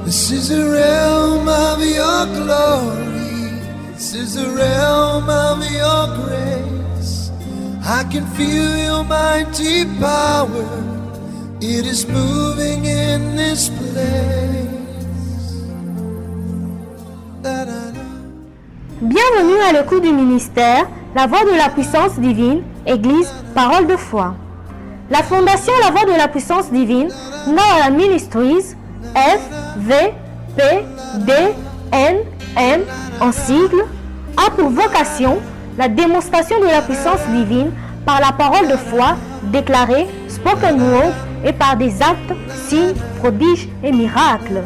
This is the realm of your glory. This is the realm of your grace. I can feel your mighty power. It is moving in this place. Bienvenue à l'écoute du ministère, La Voix de la Puissance Divine, Église, Parole de Foi. La Fondation La Voix de la Puissance Divine, Noah Ministries, FVPDNM en sigle, a pour vocation la démonstration de la puissance divine par la parole de foi déclarée, spoken word et par des actes, signes, prodiges et miracles.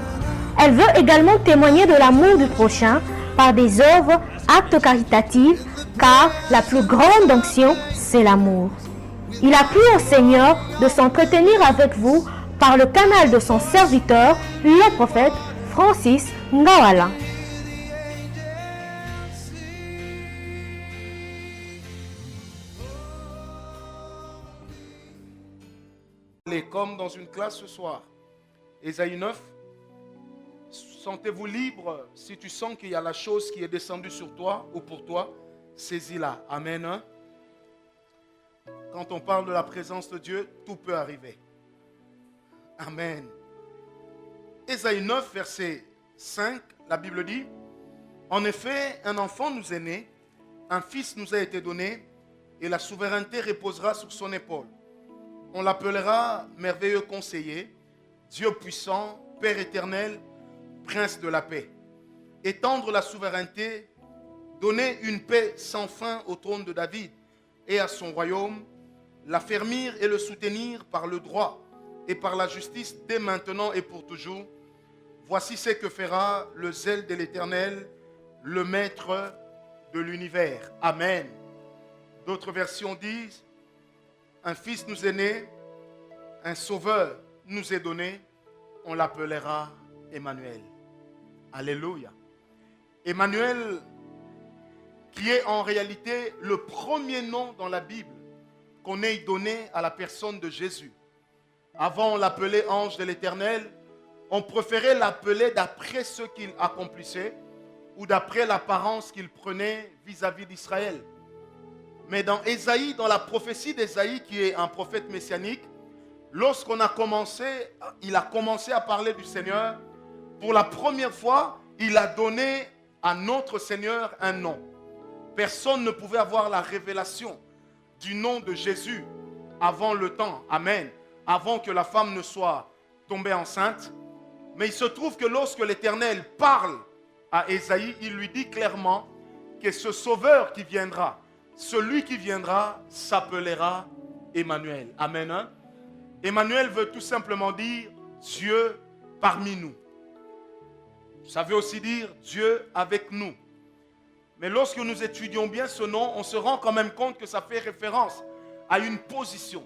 Elle veut également témoigner de l'amour du prochain par des œuvres, actes caritatifs, car la plus grande onction, c'est l'amour. Il a plu au Seigneur de s'entretenir avec vous par le canal de son serviteur, le prophète Francis Ngawala. Comme dans une classe ce soir, Ésaïe 9, sentez-vous libre. Si tu sens qu'il y a la chose qui est descendue sur toi ou pour toi, saisis-la. Amen. Hein? Quand on parle de la présence de Dieu, tout peut arriver. Amen. Ésaïe 9, verset 5, la Bible dit: en effet, un enfant nous est né, un fils nous a été donné, et la souveraineté reposera sur son épaule. On l'appellera merveilleux conseiller, Dieu puissant, Père éternel, Prince de la paix. Étendre la souveraineté, donner une paix sans fin au trône de David et à son royaume, l'affermir et le soutenir par le droit et par la justice dès maintenant et pour toujours. Voici ce que fera le zèle de l'Éternel, le Maître de l'univers. Amen. D'autres versions disent: un fils nous est né, un sauveur nous est donné, on l'appellera Emmanuel. Alléluia. Emmanuel, qui est en réalité le premier nom dans la Bible qu'on ait donné à la personne de Jésus. Avant, on l'appelait ange de l'Éternel. On préférait l'appeler d'après ce qu'il accomplissait ou d'après l'apparence qu'il prenait vis-à-vis d'Israël. Mais dans Ésaïe, dans la prophétie d'Ésaïe, qui est un prophète messianique, lorsqu'on a commencé, il a commencé à parler du Seigneur, pour la première fois, il a donné à notre Seigneur un nom. Personne ne pouvait avoir la révélation du nom de Jésus avant le temps. Amen. Avant que la femme ne soit tombée enceinte. Mais il se trouve que lorsque l'Éternel parle à Ésaïe, il lui dit clairement que ce sauveur qui viendra, celui qui viendra s'appellera Emmanuel. Amen. Hein? Emmanuel veut tout simplement dire Dieu parmi nous. Ça veut aussi dire Dieu avec nous. Mais lorsque nous étudions bien ce nom, on se rend quand même compte que ça fait référence à une position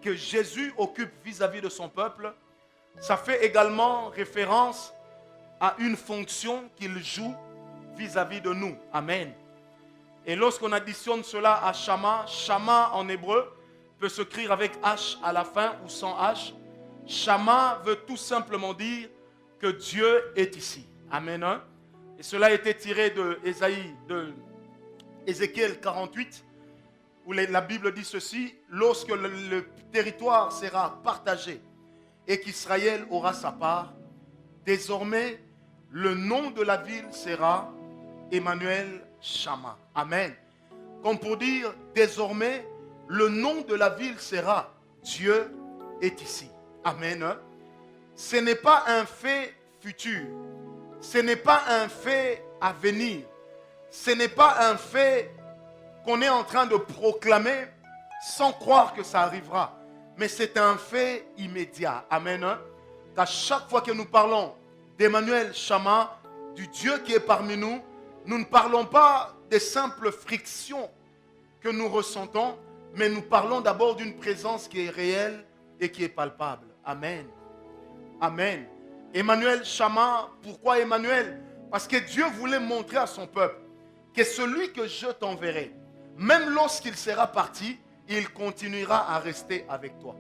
que Jésus occupe vis-à-vis de son peuple. Ça fait également référence à une fonction qu'il joue vis-à-vis de nous. Amen. Et lorsqu'on additionne cela à Shama, Shama en hébreu peut s'écrire avec H à la fin ou sans H. Shama veut tout simplement dire que Dieu est ici. Amen. Hein? Et cela a été tiré de Ézéchiel 48, où la Bible dit ceci: lorsque le territoire sera partagé et qu'Israël aura sa part, désormais le nom de la ville sera Emmanuel Shama. Amen. Comme pour dire, désormais, le nom de la ville sera Dieu est ici. Amen. Ce n'est pas un fait futur. Ce n'est pas un fait à venir. Ce n'est pas un fait qu'on est en train de proclamer sans croire que ça arrivera. Mais c'est un fait immédiat. Amen. Qu'à chaque fois que nous parlons d'Emmanuel Shama, du Dieu qui est parmi nous, nous ne parlons pas des simples frictions que nous ressentons, mais nous parlons d'abord d'une présence qui est réelle et qui est palpable. Amen. Amen. Emmanuel Shama, pourquoi Emmanuel? Parce que Dieu voulait montrer à son peuple que celui que je t'enverrai, même lorsqu'il sera parti, il continuera à rester avec toi.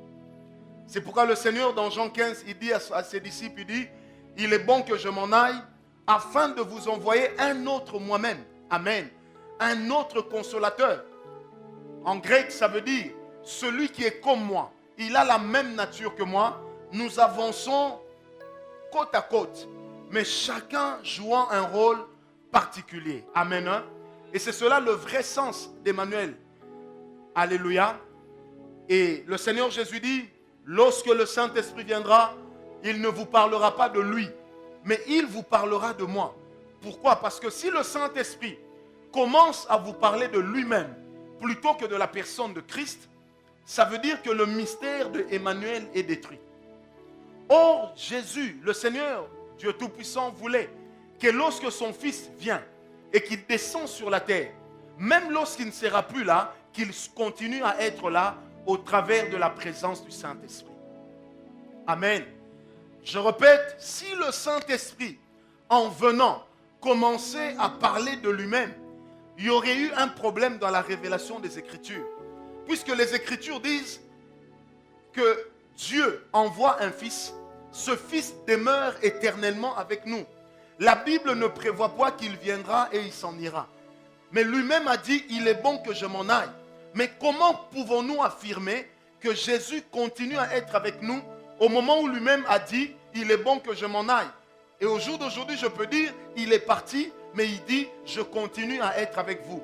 C'est pourquoi le Seigneur, dans Jean 15, il dit à ses disciples, il dit, il est bon que je m'en aille afin de vous envoyer un autre moi-même. Amen. Un autre consolateur. En grec, ça veut dire celui qui est comme moi. Il a la même nature que moi. Nous avançons côte à côte, mais chacun jouant un rôle particulier. Amen. Hein? Et c'est cela le vrai sens d'Emmanuel. Alléluia. Et le Seigneur Jésus dit, lorsque le Saint-Esprit viendra, il ne vous parlera pas de lui, mais il vous parlera de moi. Pourquoi? Parce que si le Saint-Esprit commence à vous parler de lui-même plutôt que de la personne de Christ, ça veut dire que le mystère de Emmanuel est détruit. Or, Jésus, le Seigneur, Dieu Tout-Puissant, voulait que lorsque son Fils vient et qu'il descend sur la terre, même lorsqu'il ne sera plus là, qu'il continue à être là au travers de la présence du Saint-Esprit. Amen. Je répète, si le Saint-Esprit, en venant, commençait à parler de lui-même, il y aurait eu un problème dans la révélation des Écritures. Puisque les Écritures disent que Dieu envoie un Fils, ce Fils demeure éternellement avec nous. La Bible ne prévoit pas qu'il viendra et il s'en ira. Mais lui-même a dit, il est bon que je m'en aille. Mais comment pouvons-nous affirmer que Jésus continue à être avec nous au moment où lui-même a dit, il est bon que je m'en aille? Et au jour d'aujourd'hui, je peux dire, il est parti, mais il dit, je continue à être avec vous.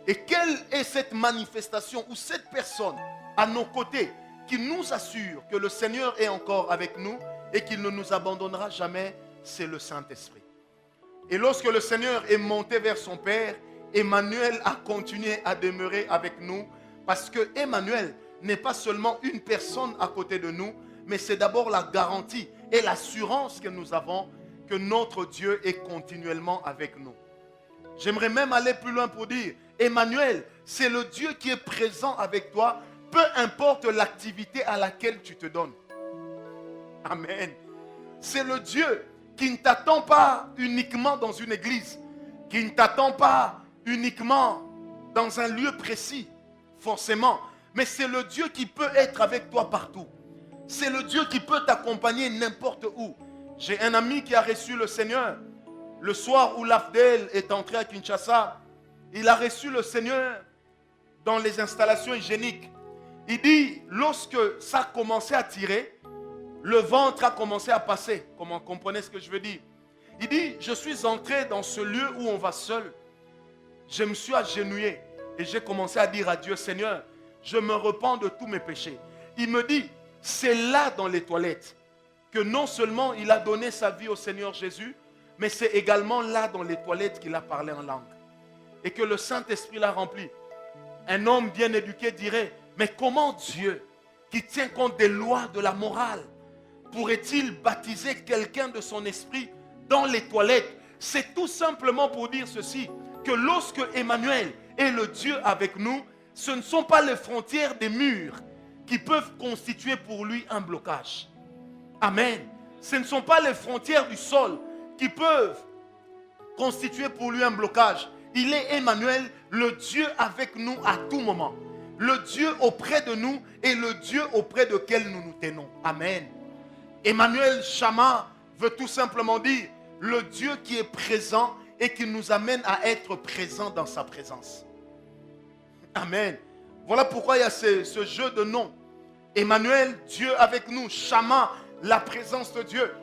Et quelle est cette manifestation ou cette personne à nos côtés qui nous assure que le Seigneur est encore avec nous et qu'il ne nous abandonnera jamais? C'est le Saint-Esprit. Et lorsque le Seigneur est monté vers son Père, Emmanuel a continué à demeurer avec nous, parce que Emmanuel n'est pas seulement une personne à côté de nous, mais c'est d'abord la garantie et l'assurance que nous avons que notre Dieu est continuellement avec nous. J'aimerais même aller plus loin pour dire, Emmanuel, c'est le Dieu qui est présent avec toi, peu importe l'activité à laquelle tu te donnes. Amen. C'est le Dieu qui ne t'attend pas uniquement dans une église, qui ne t'attend pas uniquement dans un lieu précis, forcément, mais c'est le Dieu qui peut être avec toi partout. C'est le Dieu qui peut t'accompagner n'importe où. J'ai un ami qui a reçu le Seigneur. Le soir où l'Afdel est entré à Kinshasa, il a reçu le Seigneur dans les installations hygiéniques. Il dit, lorsque ça a commencé à tirer, le ventre a commencé à passer. Comment comprenez ce que je veux dire? Il dit, je suis entré dans ce lieu où on va seul. Je me suis agenouillé et j'ai commencé à dire à Dieu, Seigneur, je me repens de tous mes péchés. Il me dit, c'est là dans les toilettes que non seulement il a donné sa vie au Seigneur Jésus, mais c'est également là dans les toilettes qu'il a parlé en langue. Et que le Saint-Esprit l'a rempli. Un homme bien éduqué dirait, mais comment Dieu, qui tient compte des lois de la morale, pourrait-il baptiser quelqu'un de son esprit dans les toilettes? C'est tout simplement pour dire ceci, que lorsque Emmanuel est le Dieu avec nous, ce ne sont pas les frontières des murs qui peuvent constituer pour lui un blocage. Amen. Ce ne sont pas les frontières du sol qui peuvent constituer pour lui un blocage. Il est Emmanuel, le Dieu avec nous à tout moment. Le Dieu auprès de nous et le Dieu auprès de lequel nous nous tenons. Amen. Emmanuel Shama veut tout simplement dire le Dieu qui est présent et qui nous amène à être présents dans sa présence. Amen. Voilà pourquoi il y a ce jeu de noms. Emmanuel, Dieu avec nous. Shama, la présence de Dieu.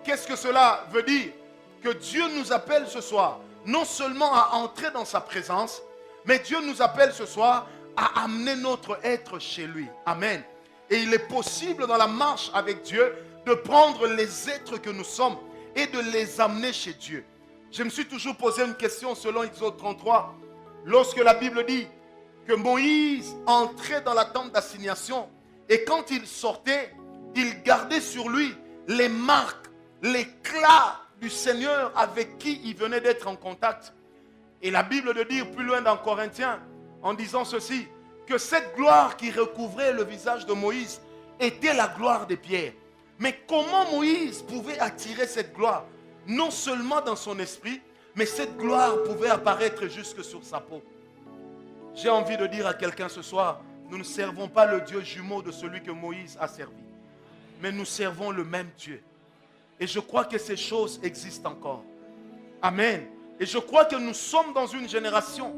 Qu'est-ce que cela veut dire? Que Dieu nous appelle ce soir, non seulement à entrer dans sa présence, mais Dieu nous appelle ce soir à amener notre être chez lui. Amen. Et il est possible dans la marche avec Dieu de prendre les êtres que nous sommes et de les amener chez Dieu. Je me suis toujours posé une question selon Exode 33. Lorsque la Bible dit que Moïse entrait dans la tente d'assignation et quand il sortait, il gardait sur lui les marques, l'éclat du Seigneur avec qui il venait d'être en contact. Et la Bible de dire plus loin dans Corinthiens, en disant ceci, que cette gloire qui recouvrait le visage de Moïse était la gloire des pierres. Mais comment Moïse pouvait attirer cette gloire? Non seulement dans son esprit, mais cette gloire pouvait apparaître jusque sur sa peau. J'ai envie de dire à quelqu'un ce soir, nous ne servons pas le Dieu jumeau de celui que Moïse a servi, mais nous servons le même Dieu. Et je crois que ces choses existent encore. Amen. Et je crois que nous sommes dans une génération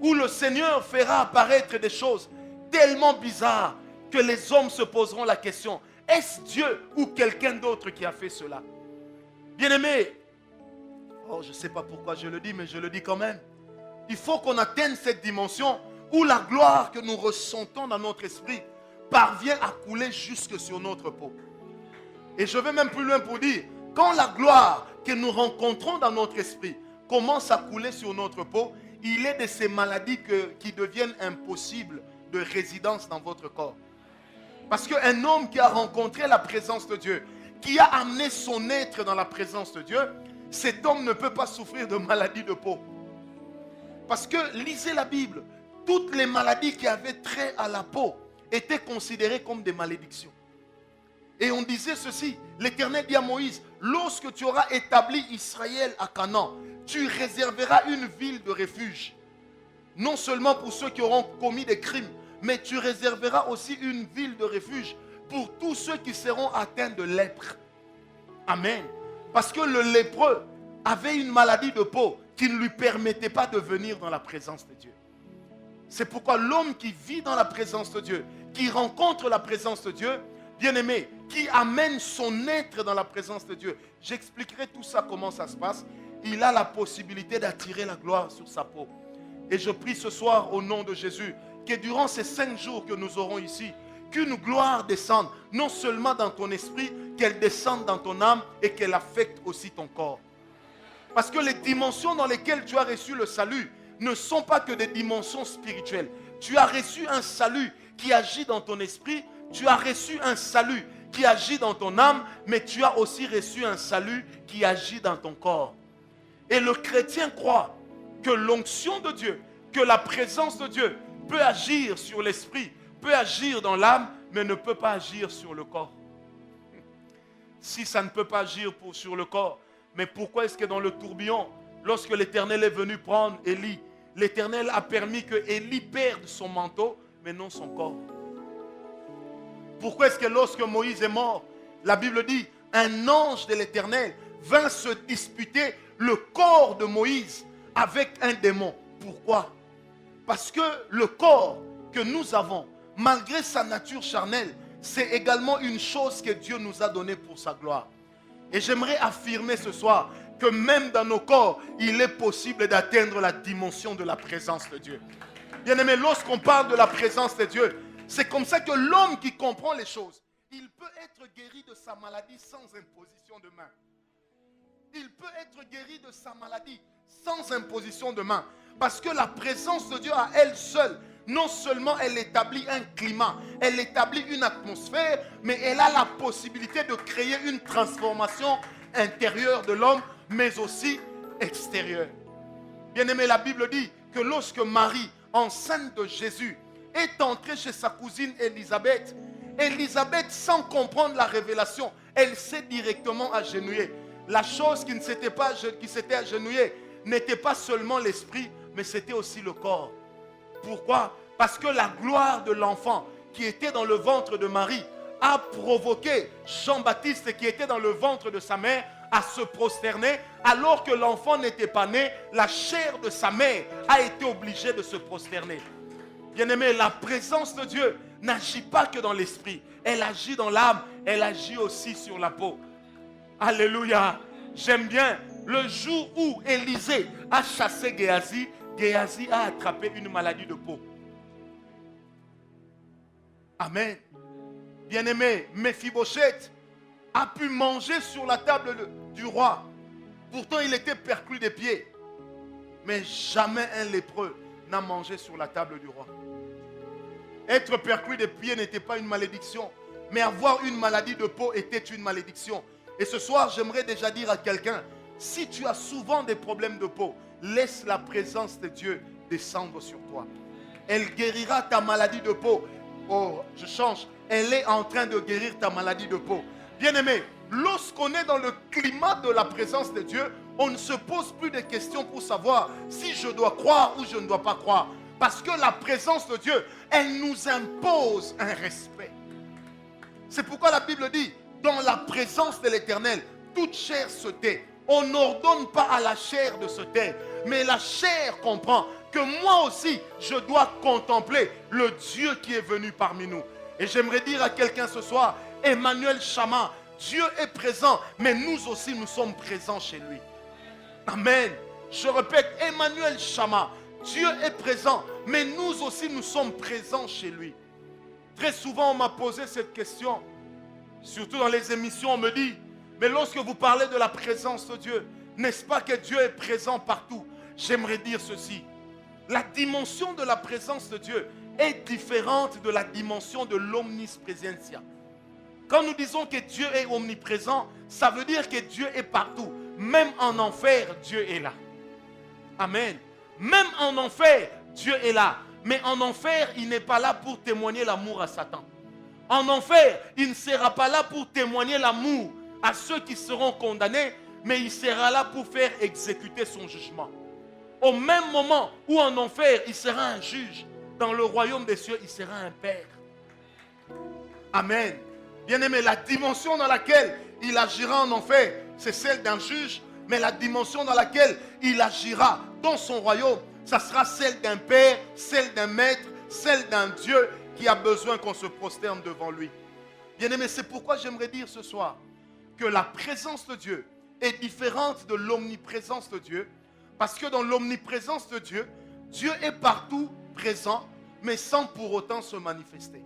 où le Seigneur fera apparaître des choses tellement bizarres que les hommes se poseront la question, est-ce Dieu ou quelqu'un d'autre qui a fait cela? Bien-aimés, oh, je ne sais pas pourquoi je le dis, mais je le dis quand même. Il faut qu'on atteigne cette dimension où la gloire que nous ressentons dans notre esprit parvient à couler jusque sur notre peau. Et je vais même plus loin pour dire, quand la gloire que nous rencontrons dans notre esprit commence à couler sur notre peau, il est de ces maladies qui deviennent impossibles de résidence dans votre corps. Parce qu'un homme qui a rencontré la présence de Dieu, qui a amené son être dans la présence de Dieu, cet homme ne peut pas souffrir de maladie de peau. Parce que, lisez la Bible, toutes les maladies qui avaient trait à la peau étaient considérées comme des malédictions. Et on disait ceci, l'Éternel dit à Moïse, lorsque tu auras établi Israël à Canaan, tu réserveras une ville de refuge. Non seulement pour ceux qui auront commis des crimes, mais tu réserveras aussi une ville de refuge pour tous ceux qui seront atteints de lèpre. Amen. Parce que le lépreux avait une maladie de peau qui ne lui permettait pas de venir dans la présence de Dieu. C'est pourquoi l'homme qui vit dans la présence de Dieu, qui rencontre la présence de Dieu, bien-aimé, qui amène son être dans la présence de Dieu, j'expliquerai tout ça, comment ça se passe, il a la possibilité d'attirer la gloire sur sa peau. Et je prie ce soir au nom de Jésus, que durant ces 5 jours que nous aurons ici, qu'une gloire descende, non seulement dans ton esprit, qu'elle descende dans ton âme et qu'elle affecte aussi ton corps. Parce que les dimensions dans lesquelles tu as reçu le salut ne sont pas que des dimensions spirituelles. Tu as reçu un salut qui agit dans ton esprit, tu as reçu un salut qui agit dans ton âme, mais tu as aussi reçu un salut qui agit dans ton corps. Et le chrétien croit que l'onction de Dieu, que la présence de Dieu peut agir sur l'esprit, peut agir dans l'âme, mais ne peut pas agir sur le corps. Si ça ne peut pas agir sur le corps, mais pourquoi est-ce que dans le tourbillon, lorsque l'Éternel est venu prendre Élie, l'Éternel a permis que Élie perde son manteau, mais non son corps? Pourquoi est-ce que lorsque Moïse est mort, la Bible dit, un ange de l'Éternel vint se disputer le corps de Moïse avec un démon? Pourquoi? Parce que le corps que nous avons, malgré sa nature charnelle, c'est également une chose que Dieu nous a donnée pour sa gloire. Et j'aimerais affirmer ce soir que même dans nos corps, il est possible d'atteindre la dimension de la présence de Dieu. Bien-aimé, lorsqu'on parle de la présence de Dieu, c'est comme ça que l'homme qui comprend les choses, il peut être guéri de sa maladie sans imposition de main. Il peut être guéri de sa maladie sans imposition de main. Parce que la présence de Dieu à elle seule, non seulement elle établit un climat, elle établit une atmosphère, mais elle a la possibilité de créer une transformation intérieure de l'homme, mais aussi extérieure. Bien-aimé, la Bible dit que lorsque Marie, enceinte de Jésus, est entrée chez sa cousine Élisabeth, Élisabeth, sans comprendre la révélation, elle s'est directement agenouillée. La chose qui s'était agenouillée n'était pas seulement l'esprit, mais c'était aussi le corps. Pourquoi? Parce que la gloire de l'enfant qui était dans le ventre de Marie a provoqué Jean-Baptiste qui était dans le ventre de sa mère à se prosterner, alors que l'enfant n'était pas né, la chair de sa mère a été obligée de se prosterner. Bien-aimé, la présence de Dieu n'agit pas que dans l'esprit, elle agit dans l'âme, elle agit aussi sur la peau. Alléluia. J'aime bien le jour où Élisée a chassé Géasi, Géasi a attrapé une maladie de peau. Amen. Bien-aimé, Méphibosheth a pu manger sur la table du roi. Pourtant, il était perclus des pieds. Mais jamais un lépreux n'a mangé sur la table du roi. Être perclus des pieds n'était pas une malédiction, mais avoir une maladie de peau était une malédiction. Et ce soir, j'aimerais déjà dire à quelqu'un, si tu as souvent des problèmes de peau, laisse la présence de Dieu descendre sur toi. Elle guérira ta maladie de peau. Oh, je change. Elle est en train de guérir ta maladie de peau. Bien-aimé, lorsqu'on est dans le climat de la présence de Dieu, on ne se pose plus de questions pour savoir si je dois croire ou je ne dois pas croire. Parce que la présence de Dieu, elle nous impose un respect. C'est pourquoi la Bible dit, dans la présence de l'Éternel, toute chair se tait. On n'ordonne pas à la chair de se taire, mais la chair comprend que moi aussi, je dois contempler le Dieu qui est venu parmi nous. Et j'aimerais dire à quelqu'un ce soir, Emmanuel Chama, Dieu est présent, mais nous aussi, nous sommes présents chez lui. Amen. Je répète, Emmanuel Chama, Dieu est présent, mais nous aussi, nous sommes présents chez lui. Très souvent, on m'a posé cette question, surtout dans les émissions, on me dit, mais lorsque vous parlez de la présence de Dieu, n'est-ce pas que Dieu est présent partout? J'aimerais dire ceci. La dimension de la présence de Dieu est différente de la dimension de l'omnipresentia. Quand nous disons que Dieu est omniprésent, ça veut dire que Dieu est partout. Même en enfer, Dieu est là. Amen. Même en enfer, Dieu est là. Mais en enfer, il n'est pas là pour témoigner l'amour à Satan. En enfer, il ne sera pas là pour témoigner l'amour à ceux qui seront condamnés, mais il sera là pour faire exécuter son jugement. Au même moment où en enfer, il sera un juge, dans le royaume des cieux, il sera un père. Amen. Bien-aimé, la dimension dans laquelle il agira en enfer, c'est celle d'un juge, mais la dimension dans laquelle il agira dans son royaume, ça sera celle d'un père, celle d'un maître, celle d'un Dieu qui a besoin qu'on se prosterne devant lui. Bien-aimé, c'est pourquoi j'aimerais dire ce soir que la présence de Dieu est différente de l'omniprésence de Dieu, parce que dans l'omniprésence de Dieu, Dieu est partout présent, mais sans pour autant se manifester.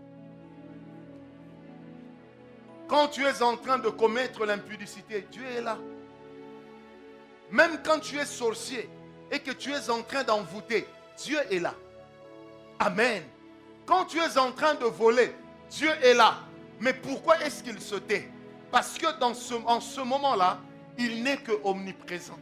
Quand tu es en train de commettre l'impudicité, Dieu est là. Même quand tu es sorcier et que tu es en train d'envoûter, Dieu est là. Amen. Quand tu es en train de voler, Dieu est là. Mais pourquoi est-ce qu'il se tait? Parce que en ce moment-là, il n'est que omniprésent.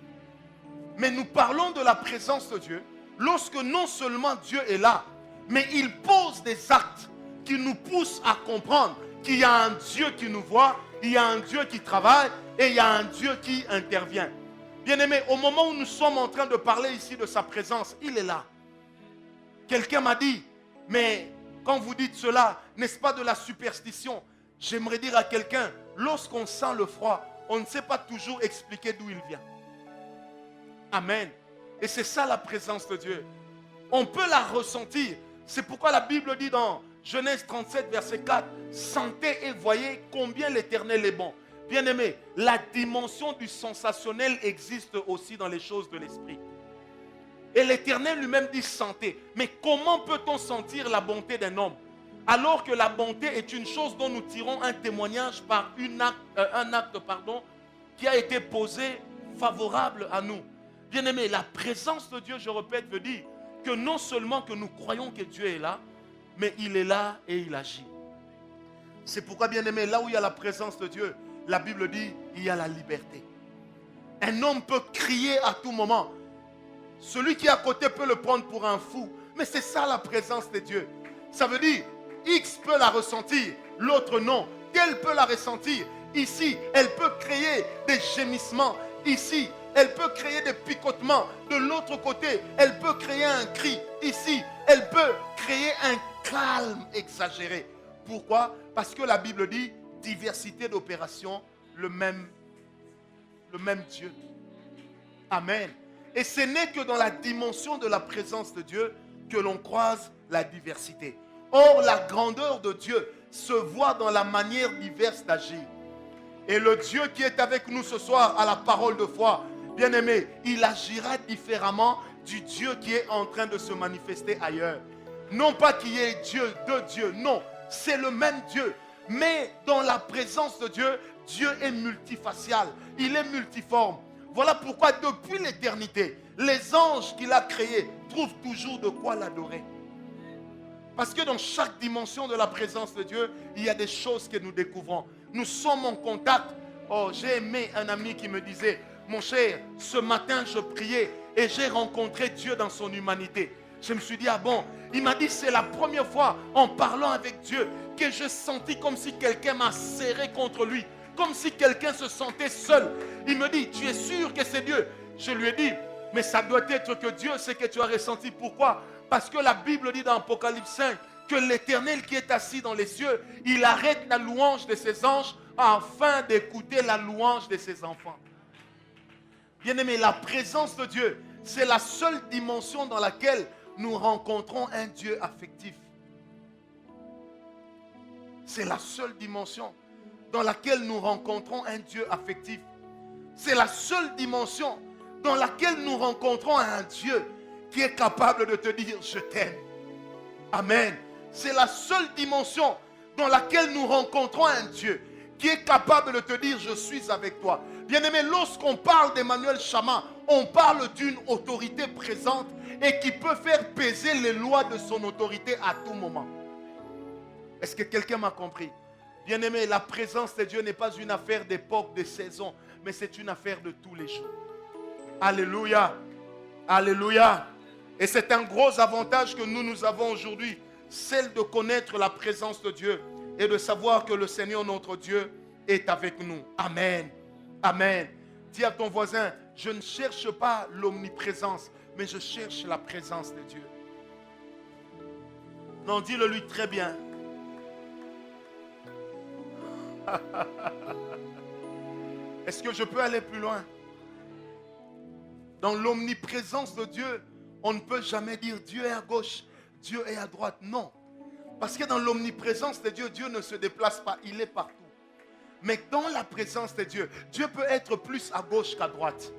Mais nous parlons de la présence de Dieu lorsque non seulement Dieu est là, mais il pose des actes qui nous poussent à comprendre qu'il y a un Dieu qui nous voit, il y a un Dieu qui travaille et il y a un Dieu qui intervient. Bien-aimés, au moment où nous sommes en train de parler ici de sa présence, il est là. Quelqu'un m'a dit, mais quand vous dites cela, n'est-ce pas de la superstition? J'aimerais dire à quelqu'un, lorsqu'on sent le froid, on ne sait pas toujours expliquer d'où il vient. Amen. Et c'est ça la présence de Dieu. On peut la ressentir. C'est pourquoi la Bible dit dans Genèse 37, verset 4, « Sentez et voyez combien l'Éternel est bon. » Bien-aimé, la dimension du sensationnel existe aussi dans les choses de l'esprit. Et l'Éternel lui-même dit « Sentez ». Mais comment peut-on sentir la bonté d'un homme alors que la bonté est une chose dont nous tirons un témoignage par un acte qui a été posé favorable à nous. Bien-aimé, la présence de Dieu, je répète, veut dire que non seulement que nous croyons que Dieu est là, mais il est là et il agit. C'est pourquoi, bien-aimé, là où il y a la présence de Dieu, la Bible dit, il y a la liberté. Un homme peut crier à tout moment. Celui qui est à côté peut le prendre pour un fou. Mais c'est ça la présence de Dieu. Ça veut dire, X peut la ressentir, l'autre non. Tel peut la ressentir. Ici, elle peut créer des gémissements. Ici, elle peut créer des picotements. De l'autre côté, elle peut créer un cri. Ici, elle peut créer un calme exagéré. Pourquoi? Parce que la Bible dit diversité d'opérations, le même Dieu. Amen. Et ce n'est que dans la dimension de la présence de Dieu que l'on croise la diversité. Or, la grandeur de Dieu se voit dans la manière diverse d'agir. Et le Dieu qui est avec nous ce soir à la parole de foi, bien-aimé, il agira différemment du Dieu qui est en train de se manifester ailleurs. Non pas qu'il y ait Dieu, deux dieux, non, c'est le même Dieu. Mais dans la présence de Dieu, Dieu est multifacial, il est multiforme. Voilà pourquoi depuis l'éternité, les anges qu'il a créés trouvent toujours de quoi l'adorer. Parce que dans chaque dimension de la présence de Dieu, il y a des choses que nous découvrons. Nous sommes en contact. Oh, j'ai aimé un ami qui me disait, mon cher, ce matin je priais et j'ai rencontré Dieu dans son humanité. Je me suis dit, ah bon? Il m'a dit, c'est la première fois en parlant avec Dieu que je sentis comme si quelqu'un m'a serré contre lui. Comme si quelqu'un se sentait seul. Il me dit, tu es sûr que c'est Dieu? Je lui ai dit, mais ça doit être que Dieu, c'est que tu as ressenti. Pourquoi? Parce que la Bible dit dans Apocalypse 5 que l'Éternel qui est assis dans les cieux, il arrête la louange de ses anges afin d'écouter la louange de ses enfants. Bien-aimé, la présence de Dieu, c'est la seule dimension dans laquelle nous rencontrons un Dieu affectif. C'est la seule dimension dans laquelle nous rencontrons un Dieu affectif. C'est la seule dimension dans laquelle nous rencontrons un Dieu qui est capable de te dire « je t'aime ». Amen. C'est la seule dimension dans laquelle nous rencontrons un Dieu qui est capable de te dire « je suis avec toi ». Bien-aimé, lorsqu'on parle d'Emmanuel Chama, on parle d'une autorité présente et qui peut faire peser les lois de son autorité à tout moment. Est-ce que quelqu'un m'a compris? Bien-aimé, la présence de Dieu n'est pas une affaire d'époque, de saison, mais c'est une affaire de tous les jours. Alléluia. Alléluia. Et c'est un gros avantage que nous avons aujourd'hui, celle de connaître la présence de Dieu et de savoir que le Seigneur notre Dieu est avec nous. Amen. Amen. Dis à ton voisin, je ne cherche pas l'omniprésence, mais je cherche la présence de Dieu. Non, dis-le lui très bien. Est-ce que je peux aller plus loin? Dans l'omniprésence de Dieu, on ne peut jamais dire Dieu est à gauche, Dieu est à droite. Non. Parce que dans l'omniprésence de Dieu, Dieu ne se déplace pas, il est partout. Mais dans la présence de Dieu, Dieu peut être plus à gauche qu'à droite.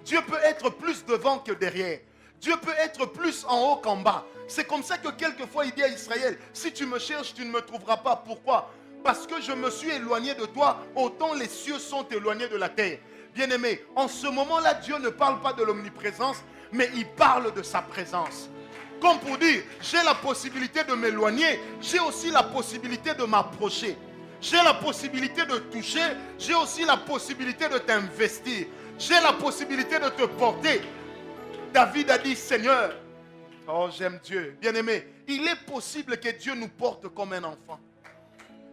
Dieu peut être plus devant que derrière. Dieu peut être plus en haut qu'en bas. C'est comme ça que quelquefois il dit à Israël, si tu me cherches, tu ne me trouveras pas. Pourquoi? Parce que je me suis éloigné de toi, autant les cieux sont éloignés de la terre. Bien-aimé, en ce moment-là, Dieu ne parle pas de l'omniprésence, mais il parle de sa présence. Comme pour dire, j'ai la possibilité de m'éloigner, j'ai aussi la possibilité de m'approcher. J'ai la possibilité de toucher, j'ai aussi la possibilité de t'investir. J'ai la possibilité de te porter. David a dit, Seigneur, oh j'aime Dieu. Bien-aimé, il est possible que Dieu nous porte comme un enfant.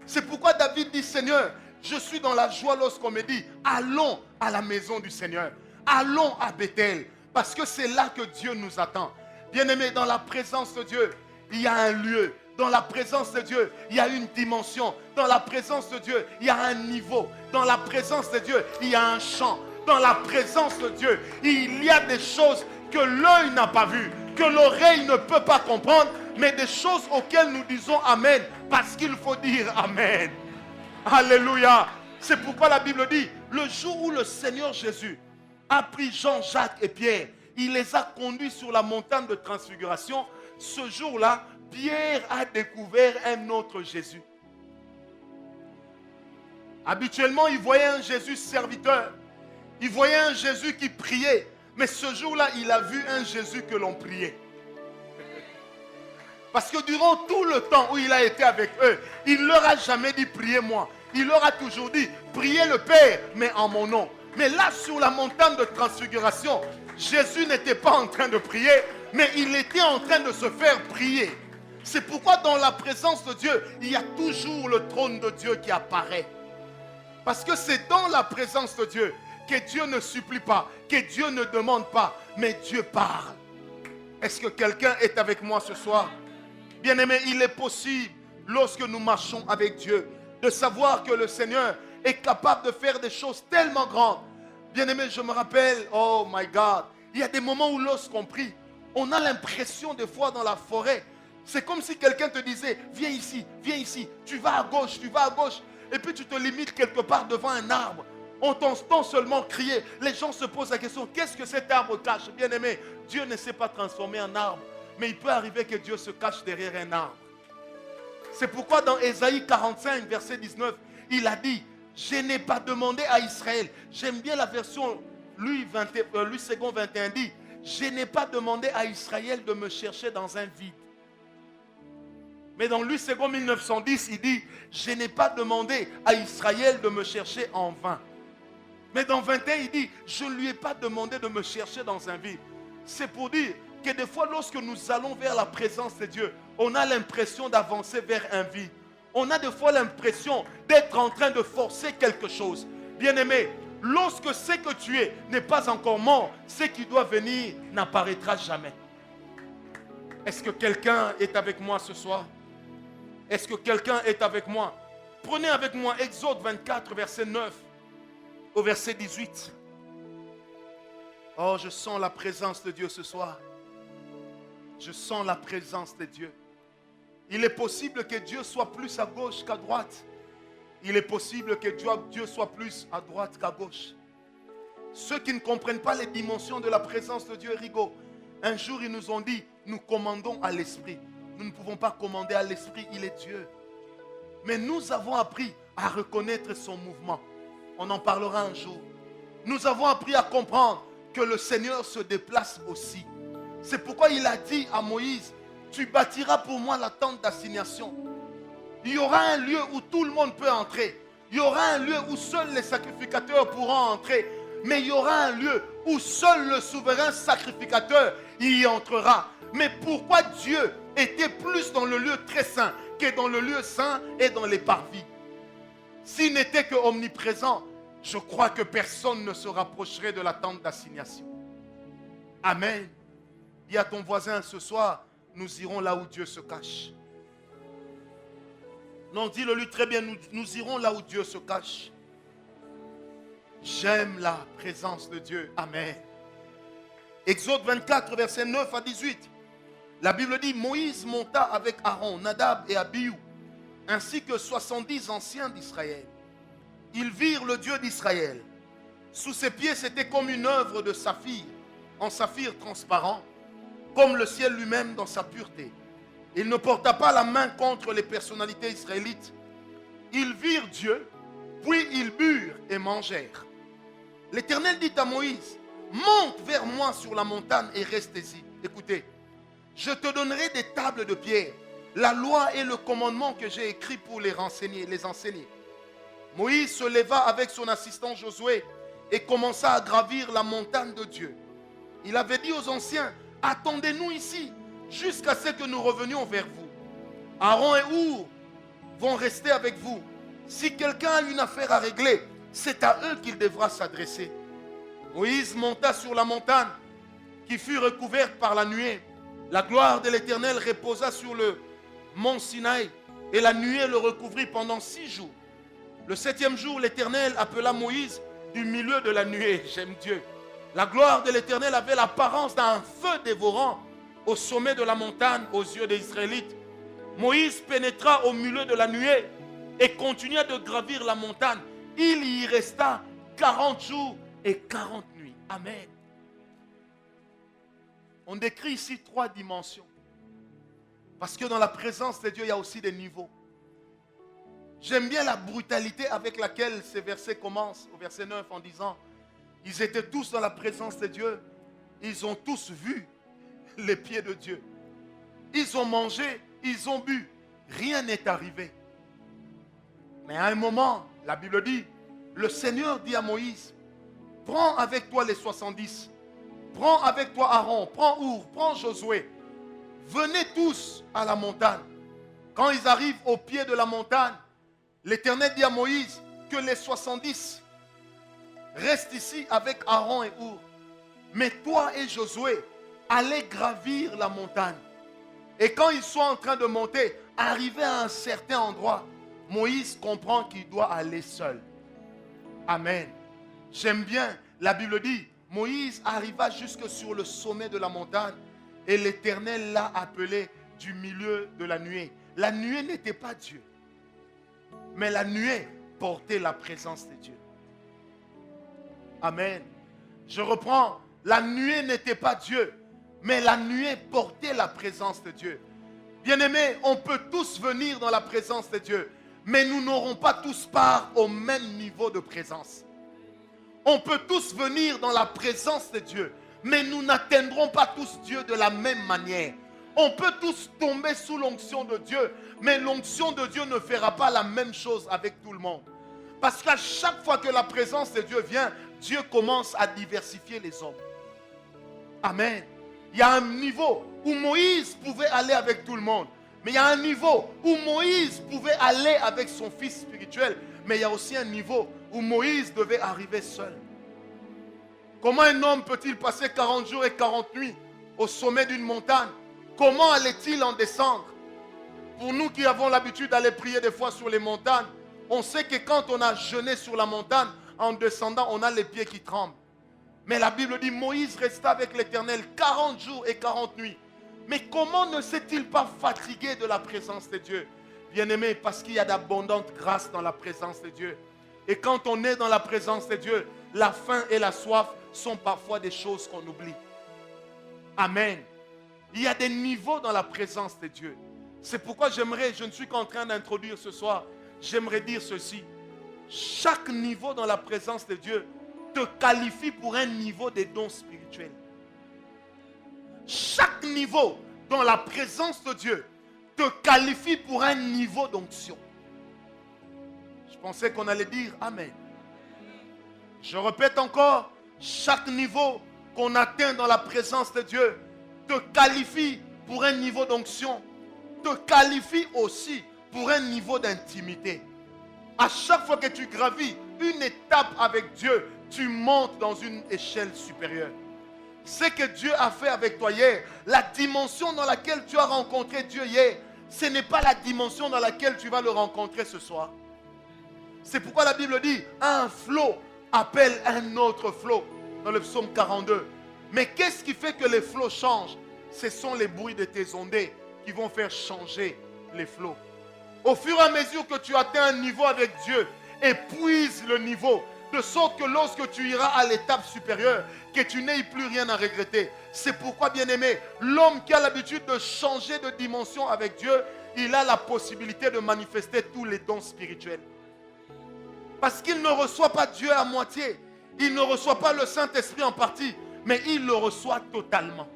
C'est pourquoi David dit, Seigneur, je suis dans la joie lorsqu'on me dit, allons à la maison du Seigneur. Allons à Bethel. Parce que c'est là que Dieu nous attend. Bien-aimé, dans la présence de Dieu, il y a un lieu. Dans la présence de Dieu, il y a une dimension. Dans la présence de Dieu, il y a un niveau. Dans la présence de Dieu, il y a un chant. Dans la présence de Dieu, il y a des choses que l'œil n'a pas vues, que l'oreille ne peut pas comprendre, mais des choses auxquelles nous disons Amen, parce qu'il faut dire Amen. Alléluia. C'est pourquoi la Bible dit, le jour où le Seigneur Jésus a pris Jean, Jacques et Pierre, il les a conduits sur la montagne de transfiguration. Ce jour-là, Pierre a découvert un autre Jésus. Habituellement, il voyait un Jésus serviteur. Il voyait un Jésus qui priait. Mais ce jour-là, il a vu un Jésus que l'on priait. Parce que durant tout le temps où il a été avec eux, il ne leur a jamais dit priez-moi. Il leur a toujours dit priez le Père, mais en mon nom. Mais là, sur la montagne de transfiguration, Jésus n'était pas en train de prier, mais il était en train de se faire prier. C'est pourquoi dans la présence de Dieu, il y a toujours le trône de Dieu qui apparaît. Parce que c'est dans la présence de Dieu que Dieu ne supplie pas, que Dieu ne demande pas, mais Dieu parle. Est-ce que quelqu'un est avec moi ce soir? Bien-aimé, il est possible, lorsque nous marchons avec Dieu, de savoir que le Seigneur est capable de faire des choses tellement grandes. Bien-aimé, je me rappelle, oh my God, il y a des moments où lorsqu'on prie, on a l'impression des fois dans la forêt, c'est comme si quelqu'un te disait, viens ici, tu vas à gauche, et puis tu te limites quelque part devant un arbre. On t'entend seulement crier. Les gens se posent la question, qu'est-ce que cet arbre cache? Bien-aimé, Dieu ne s'est pas transformé en arbre, mais il peut arriver que Dieu se cache derrière un arbre. C'est pourquoi dans Ésaïe 45, verset 19, il a dit, je n'ai pas demandé à Israël. J'aime bien la version Louis II 21 dit, je n'ai pas demandé à Israël de me chercher dans un vide. Mais dans Louis II 1910, il dit, je n'ai pas demandé à Israël de me chercher en vain. Mais dans 21, il dit, je ne lui ai pas demandé de me chercher dans un vide. C'est pour dire que des fois, lorsque nous allons vers la présence de Dieu, on a l'impression d'avancer vers un vide. On a des fois l'impression d'être en train de forcer quelque chose. Bien-aimé, lorsque ce que tu es n'est pas encore mort, ce qui doit venir n'apparaîtra jamais. Est-ce que quelqu'un est avec moi ce soir? Est-ce que quelqu'un est avec moi? Prenez avec moi Exode 24, verset 9 au verset 18. Oh, je sens la présence de Dieu ce soir. Je sens la présence de Dieu. Il est possible que Dieu soit plus à gauche qu'à droite. Il est possible que Dieu soit plus à droite qu'à gauche. Ceux qui ne comprennent pas les dimensions de la présence de Dieu rigolent. Un jour, ils nous ont dit, nous commandons à l'Esprit. Nous ne pouvons pas commander à l'Esprit, il est Dieu. Mais nous avons appris à reconnaître son mouvement. On en parlera un jour. Nous avons appris à comprendre que le Seigneur se déplace aussi. C'est pourquoi il a dit à Moïse, tu bâtiras pour moi la tente d'assignation. Il y aura un lieu où tout le monde peut entrer. Il y aura un lieu où seuls les sacrificateurs pourront entrer. Mais il y aura un lieu où seul le souverain sacrificateur y entrera. Mais pourquoi Dieu était plus dans le lieu très saint que dans le lieu saint et dans les parvis? S'il n'était que omniprésent, je crois que personne ne se rapprocherait de la tente d'assignation. Amen. Dis à ton voisin, ce soir, nous irons là où Dieu se cache. Non, dis-le-lui très bien, nous irons là où Dieu se cache. J'aime la présence de Dieu. Amen. Exode 24, verset 9 à 18. La Bible dit, Moïse monta avec Aaron, Nadab et Abihu, ainsi que 70 anciens d'Israël. Ils virent le Dieu d'Israël. Sous ses pieds, c'était comme une œuvre de saphir, en saphir transparent, comme le ciel lui-même dans sa pureté. Il ne porta pas la main contre les personnalités israélites. Ils virent Dieu, puis ils burent et mangèrent. L'Éternel dit à Moïse, monte vers moi sur la montagne et restez-y. Écoutez, je te donnerai des tables de pierre, la loi et le commandement que j'ai écrit pour les enseigner. Moïse se leva avec son assistant Josué et commença à gravir la montagne de Dieu. Il avait dit aux anciens, attendez-nous ici jusqu'à ce que nous revenions vers vous. Aaron et Our vont rester avec vous. Si quelqu'un a une affaire à régler, c'est à eux qu'il devra s'adresser. Moïse monta sur la montagne qui fut recouverte par la nuée. La gloire de l'Éternel reposa sur le mont Sinaï et la nuée le recouvrit pendant 6 jours. Le 7e jour, l'Éternel appela Moïse du milieu de la nuée. J'aime Dieu. La gloire de l'Éternel avait l'apparence d'un feu dévorant au sommet de la montagne aux yeux des Israélites. Moïse pénétra au milieu de la nuée et continua de gravir la montagne. Il y resta 40 jours et 40 nuits. Amen. On décrit ici 3 dimensions. Parce que dans la présence de Dieu, il y a aussi des niveaux. J'aime bien la brutalité avec laquelle ces versets commencent, au verset 9, en disant, ils étaient tous dans la présence de Dieu. Ils ont tous vu les pieds de Dieu. Ils ont mangé, ils ont bu. Rien n'est arrivé. Mais à un moment, la Bible dit, le Seigneur dit à Moïse, prends avec toi les 70. Prends avec toi Aaron, prends Our, prends Josué. Venez tous à la montagne. Quand ils arrivent au pied de la montagne, l'Éternel dit à Moïse que les 70 restent ici avec Aaron et Our. Mais toi et Josué, allez gravir la montagne. Et quand ils sont en train de monter, arrivé à un certain endroit, Moïse comprend qu'il doit aller seul. Amen. J'aime bien, la Bible dit, Moïse arriva jusque sur le sommet de la montagne et l'Éternel l'a appelé du milieu de la nuée. La nuée n'était pas Dieu, mais la nuée portait la présence de Dieu. Amen. Je reprends, la nuée n'était pas Dieu, mais la nuée portait la présence de Dieu. Bien-aimés, on peut tous venir dans la présence de Dieu, mais nous n'aurons pas tous part au même niveau de présence. On peut tous venir dans la présence de Dieu, mais nous n'atteindrons pas tous Dieu de la même manière. On peut tous tomber sous l'onction de Dieu, mais l'onction de Dieu ne fera pas la même chose avec tout le monde. Parce qu'à chaque fois que la présence de Dieu vient, Dieu commence à diversifier les hommes. Amen. Il y a un niveau où Moïse pouvait aller avec tout le monde. Mais il y a un niveau où Moïse pouvait aller avec son fils spirituel. Mais il y a aussi un niveau où Moïse devait arriver seul. Comment un homme peut-il passer 40 jours et 40 nuits au sommet d'une montagne? Comment allait-il en descendre? Pour nous qui avons l'habitude d'aller prier des fois sur les montagnes, On sait que quand on a jeûné sur la montagne, en descendant, on a les pieds qui tremblent. Mais la Bible dit, Moïse resta avec l'Éternel 40 jours et 40 nuits. Mais comment ne s'est-il pas fatigué de la présence de Dieu? Bien-aimé, parce qu'il y a d'abondantes grâces dans la présence de Dieu. Et quand on est dans la présence de Dieu, la faim et la soif sont parfois des choses qu'on oublie. Amen. Il y a des niveaux dans la présence de Dieu. C'est pourquoi je ne suis qu'en train d'introduire ce soir, j'aimerais dire ceci. Chaque niveau dans la présence de Dieu te qualifie pour un niveau des dons spirituels. Chaque niveau dans la présence de Dieu te qualifie pour un niveau d'onction. Je pensais qu'on allait dire Amen. Je répète encore, chaque niveau qu'on atteint dans la présence de Dieu te qualifie pour un niveau d'onction, te qualifie aussi pour un niveau d'intimité. À chaque fois que tu gravis une étape avec Dieu, tu montes dans une échelle supérieure. Ce que Dieu a fait avec toi hier, la dimension dans laquelle tu as rencontré Dieu hier, ce n'est pas la dimension dans laquelle tu vas le rencontrer ce soir. C'est pourquoi la Bible dit, un flot appelle un autre flot, dans le psaume 42. Mais qu'est-ce qui fait que les flots changent? Ce sont les bruits de tes ondées qui vont faire changer les flots. Au fur et à mesure que tu atteins un niveau avec Dieu, épuise le niveau, de sorte que lorsque tu iras à l'étape supérieure, que tu n'aies plus rien à regretter. C'est pourquoi, bien-aimé, l'homme qui a l'habitude de changer de dimension avec Dieu, il a la possibilité de manifester tous les dons spirituels. Parce qu'il ne reçoit pas Dieu à moitié. Il ne reçoit pas le Saint-Esprit en partie, mais il le reçoit totalement.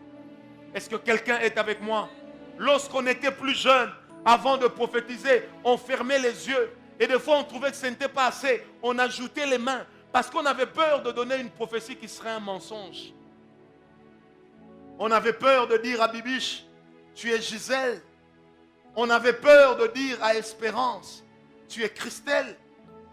Est-ce que quelqu'un est avec moi? Lorsqu'on était plus jeune, avant de prophétiser, on fermait les yeux. Et des fois, on trouvait que ce n'était pas assez. On ajoutait les mains parce qu'on avait peur de donner une prophétie qui serait un mensonge. On avait peur de dire à Bibiche, tu es Gisèle. On avait peur de dire à Espérance, tu es Christelle.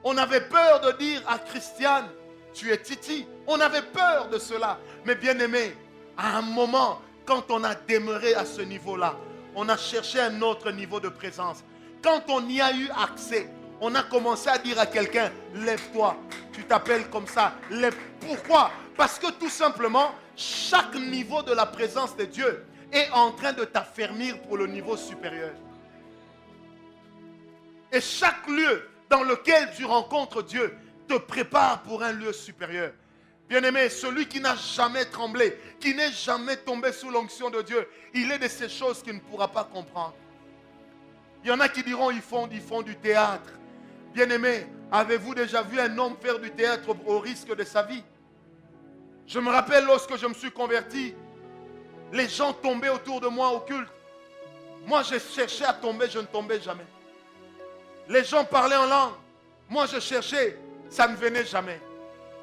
On avait peur de dire à Christiane, tu es Titi. On avait peur de cela. Mais bien aimé, à un moment, quand on a demeuré à ce niveau-là, on a cherché un autre niveau de présence. Quand on y a eu accès, on a commencé à dire à quelqu'un, lève-toi, tu t'appelles comme ça. Pourquoi? Parce que tout simplement, chaque niveau de la présence de Dieu est en train de t'affermir pour le niveau supérieur. Et chaque lieu dans lequel tu rencontres Dieu te prépare pour un lieu supérieur. Bien-aimé, celui qui n'a jamais tremblé, qui n'est jamais tombé sous l'onction de Dieu, il est de ces choses qu'il ne pourra pas comprendre. Il y en a qui diront ils font du théâtre. Bien-aimé, avez-vous déjà vu un homme faire du théâtre au risque de sa vie? Je me rappelle lorsque je me suis converti, les gens tombaient autour de moi au culte. Moi, je cherchais à tomber, je ne tombais jamais. Les gens parlaient en langue. Moi, je cherchais, ça ne venait jamais.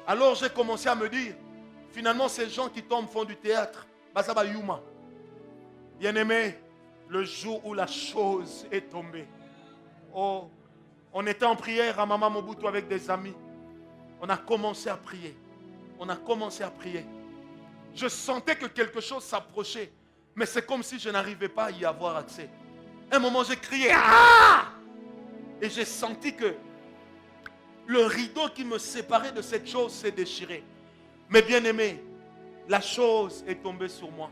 Alors, j'ai commencé à me dire, finalement, ces gens qui tombent font du théâtre. Basaba Yuma. Bien-aimé, le jour où la chose est tombée. Oh, on était en prière à Mama Mobutu avec des amis. On a commencé à prier. On a commencé à prier. Je sentais que quelque chose s'approchait. Mais c'est comme si je n'arrivais pas à y avoir accès. Un moment, j'ai crié. Ah! Et j'ai senti que le rideau qui me séparait de cette chose s'est déchiré. Mais bien aimé, la chose est tombée sur moi.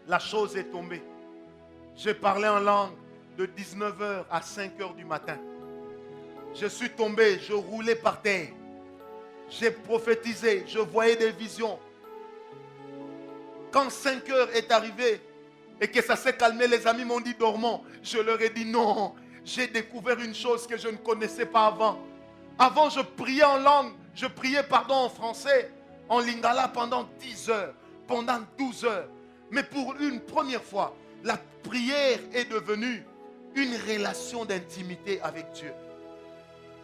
La chose est tombée. J'ai parlé en langue de 19h à 5h du matin. Je suis tombé, je roulais par terre. J'ai prophétisé, je voyais des visions. Quand 5h est arrivé et que ça s'est calmé, les amis m'ont dit dormons. Je leur ai dit non. J'ai découvert une chose que je ne connaissais pas avant. Avant, je priais en langue, en français, en lingala pendant 10 heures, pendant 12 heures. Mais pour une première fois, la prière est devenue une relation d'intimité avec Dieu.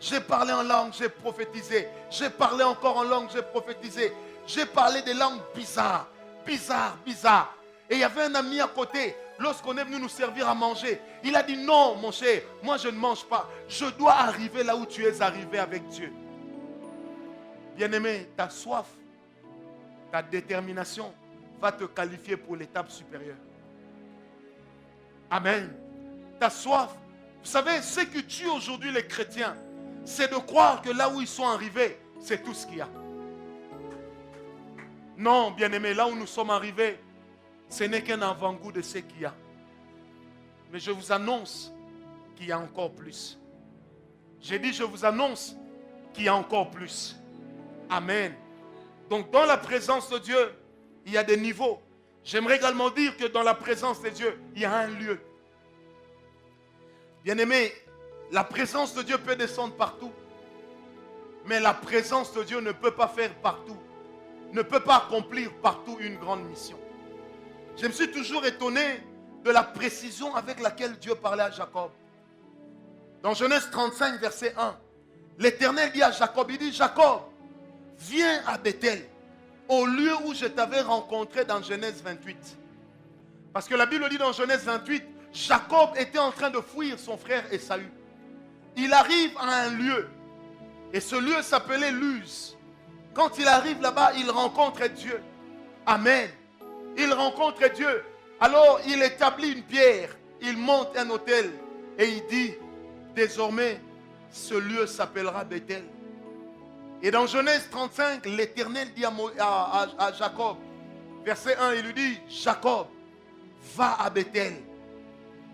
J'ai parlé en langue, j'ai prophétisé. J'ai parlé encore en langue, j'ai prophétisé. J'ai parlé des langues bizarres. Et il y avait un ami à côté. Lorsqu'on est venu nous servir à manger, il a dit non mon cher, moi je ne mange pas. Je dois arriver là où tu es arrivé avec Dieu. Bien-aimé, ta soif, ta détermination va te qualifier pour l'étape supérieure. Amen. Ta soif Vous savez, ce qui tue aujourd'hui les chrétiens, c'est de croire que là où ils sont arrivés, c'est tout ce qu'il y a. Non, bien-aimés, là où nous sommes arrivés, ce n'est qu'un avant-goût de ce qu'il y a. Mais je vous annonce qu'il y a encore plus. J'ai dit, je vous annonce qu'il y a encore plus. Amen. Donc, dans la présence de Dieu, il y a des niveaux. J'aimerais également dire que dans la présence de Dieu, il y a un lieu. Bien-aimés, la présence de Dieu peut descendre partout. Mais la présence de Dieu ne peut pas faire partout, ne peut pas accomplir partout une grande mission. Je me suis toujours étonné de la précision avec laquelle Dieu parlait à Jacob. Dans Genèse 35, verset 1, l'Éternel dit à Jacob, il dit, Jacob, viens à Bethel, au lieu où je t'avais rencontré dans Genèse 28. Parce que la Bible dit dans Genèse 28, Jacob était en train de fuir son frère Ésaü. Il arrive à un lieu, et ce lieu s'appelait Luz. Quand il arrive là-bas, il rencontre Dieu. Amen. Il rencontre Dieu. Alors il établit une pierre, il monte un autel, et il dit, désormais, ce lieu s'appellera Bethel. Et dans Genèse 35, l'Éternel dit à Jacob, verset 1, il lui dit, Jacob, va à Bethel,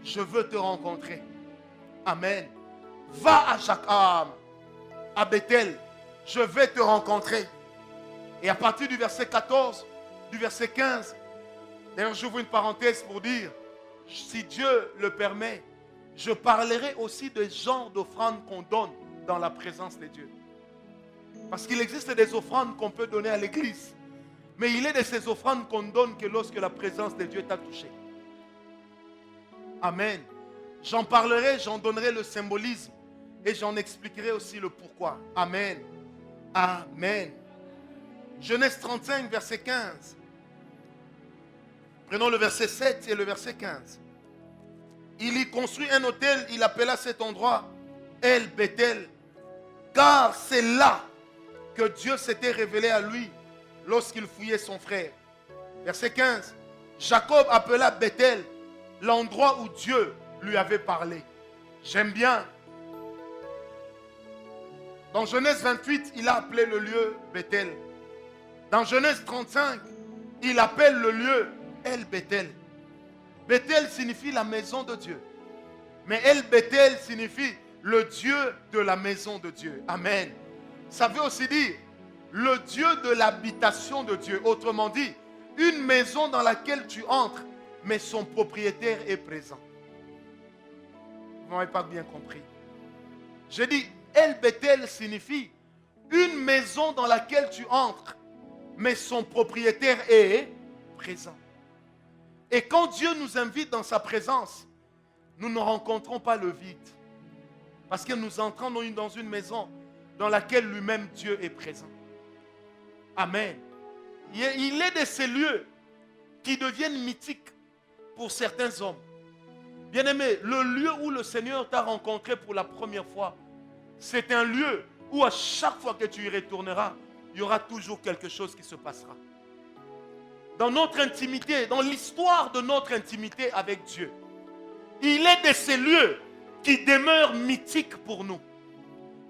je veux te rencontrer. Amen. Va à Bethel, je vais te rencontrer. Et à partir du verset 14, du verset 15, d'ailleurs j'ouvre une parenthèse pour dire, si Dieu le permet, je parlerai aussi des genres d'offrandes qu'on donne dans la présence de Dieu. Parce qu'il existe des offrandes qu'on peut donner à l'église. Mais il est de ces offrandes qu'on donne que lorsque la présence de Dieu t'a touché. Amen. J'en parlerai, j'en donnerai le symbolisme. Et j'en expliquerai aussi le pourquoi. Amen. Amen. Genèse 35, verset 15. Prenons le verset 7 et le verset 15. Il y construit un autel, il appela cet endroit El Bethel, car c'est là que Dieu s'était révélé à lui lorsqu'il fouillait son frère. Verset 15. Jacob appela Bethel l'endroit où Dieu lui avait parlé. J'aime bien. Dans Genèse 28, il a appelé le lieu Bethel. Dans Genèse 35, il appelle le lieu El Bethel. Bethel signifie la maison de Dieu. Mais El Bethel signifie le Dieu de la maison de Dieu. Amen. Ça veut aussi dire le Dieu de l'habitation de Dieu. Autrement dit, une maison dans laquelle tu entres, mais son propriétaire est présent. Vous n'avez pas bien compris. J'ai dit, El Bethel signifie une maison dans laquelle tu entres, mais son propriétaire est présent. Et quand Dieu nous invite dans sa présence, nous ne rencontrons pas le vide. Parce que nous entrons dans une maison dans laquelle lui-même Dieu est présent. Amen. Il est de ces lieux qui deviennent mythiques pour certains hommes. Bien-aimé, le lieu où le Seigneur t'a rencontré pour la première fois, c'est un lieu où à chaque fois que tu y retourneras, il y aura toujours quelque chose qui se passera. Dans notre intimité, dans l'histoire de notre intimité avec Dieu, il est de ces lieux qui demeurent mythiques pour nous.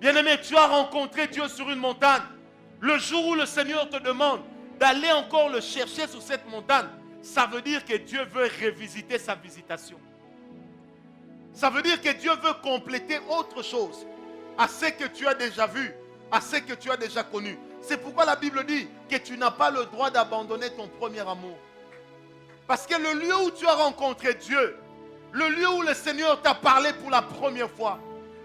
Bien-aimé, tu as rencontré Dieu sur une montagne. Le jour où le Seigneur te demande d'aller encore le chercher sur cette montagne, ça veut dire que Dieu veut revisiter sa visitation. Ça veut dire que Dieu veut compléter autre chose à ce que tu as déjà vu, à ce que tu as déjà connu. C'est pourquoi la Bible dit que tu n'as pas le droit d'abandonner ton premier amour. Parce que le lieu où tu as rencontré Dieu, le lieu où le Seigneur t'a parlé pour la première fois,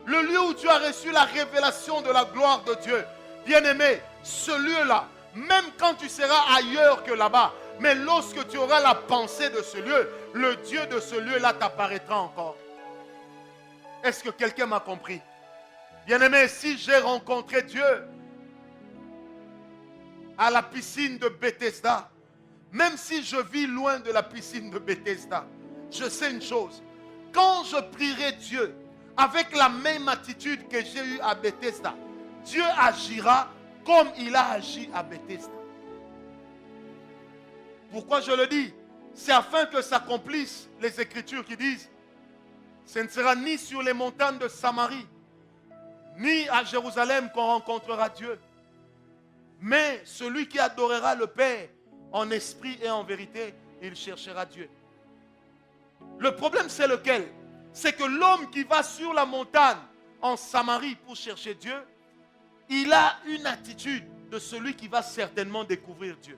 le lieu où tu as reçu la révélation de la gloire de Dieu, bien-aimé, ce lieu-là, même quand tu seras ailleurs que là-bas, mais lorsque tu auras la pensée de ce lieu, le Dieu de ce lieu-là t'apparaîtra encore. Est-ce que quelqu'un m'a compris? Bien-aimé, si j'ai rencontré Dieu à la piscine de Bethesda, même si je vis loin de la piscine de Bethesda, je sais une chose. Quand je prierai Dieu avec la même attitude que j'ai eue à Bethesda, Dieu agira comme il a agi à Bethesda. Pourquoi je le dis? C'est afin que s'accomplissent les Écritures qui disent Ce ne sera ni sur les montagnes de Samarie, ni à Jérusalem qu'on rencontrera Dieu. Mais celui qui adorera le Père en esprit et en vérité, il cherchera Dieu. Le problème, c'est lequel? C'est que l'homme qui va sur la montagne en Samarie pour chercher Dieu, il a une attitude de celui qui va certainement découvrir Dieu.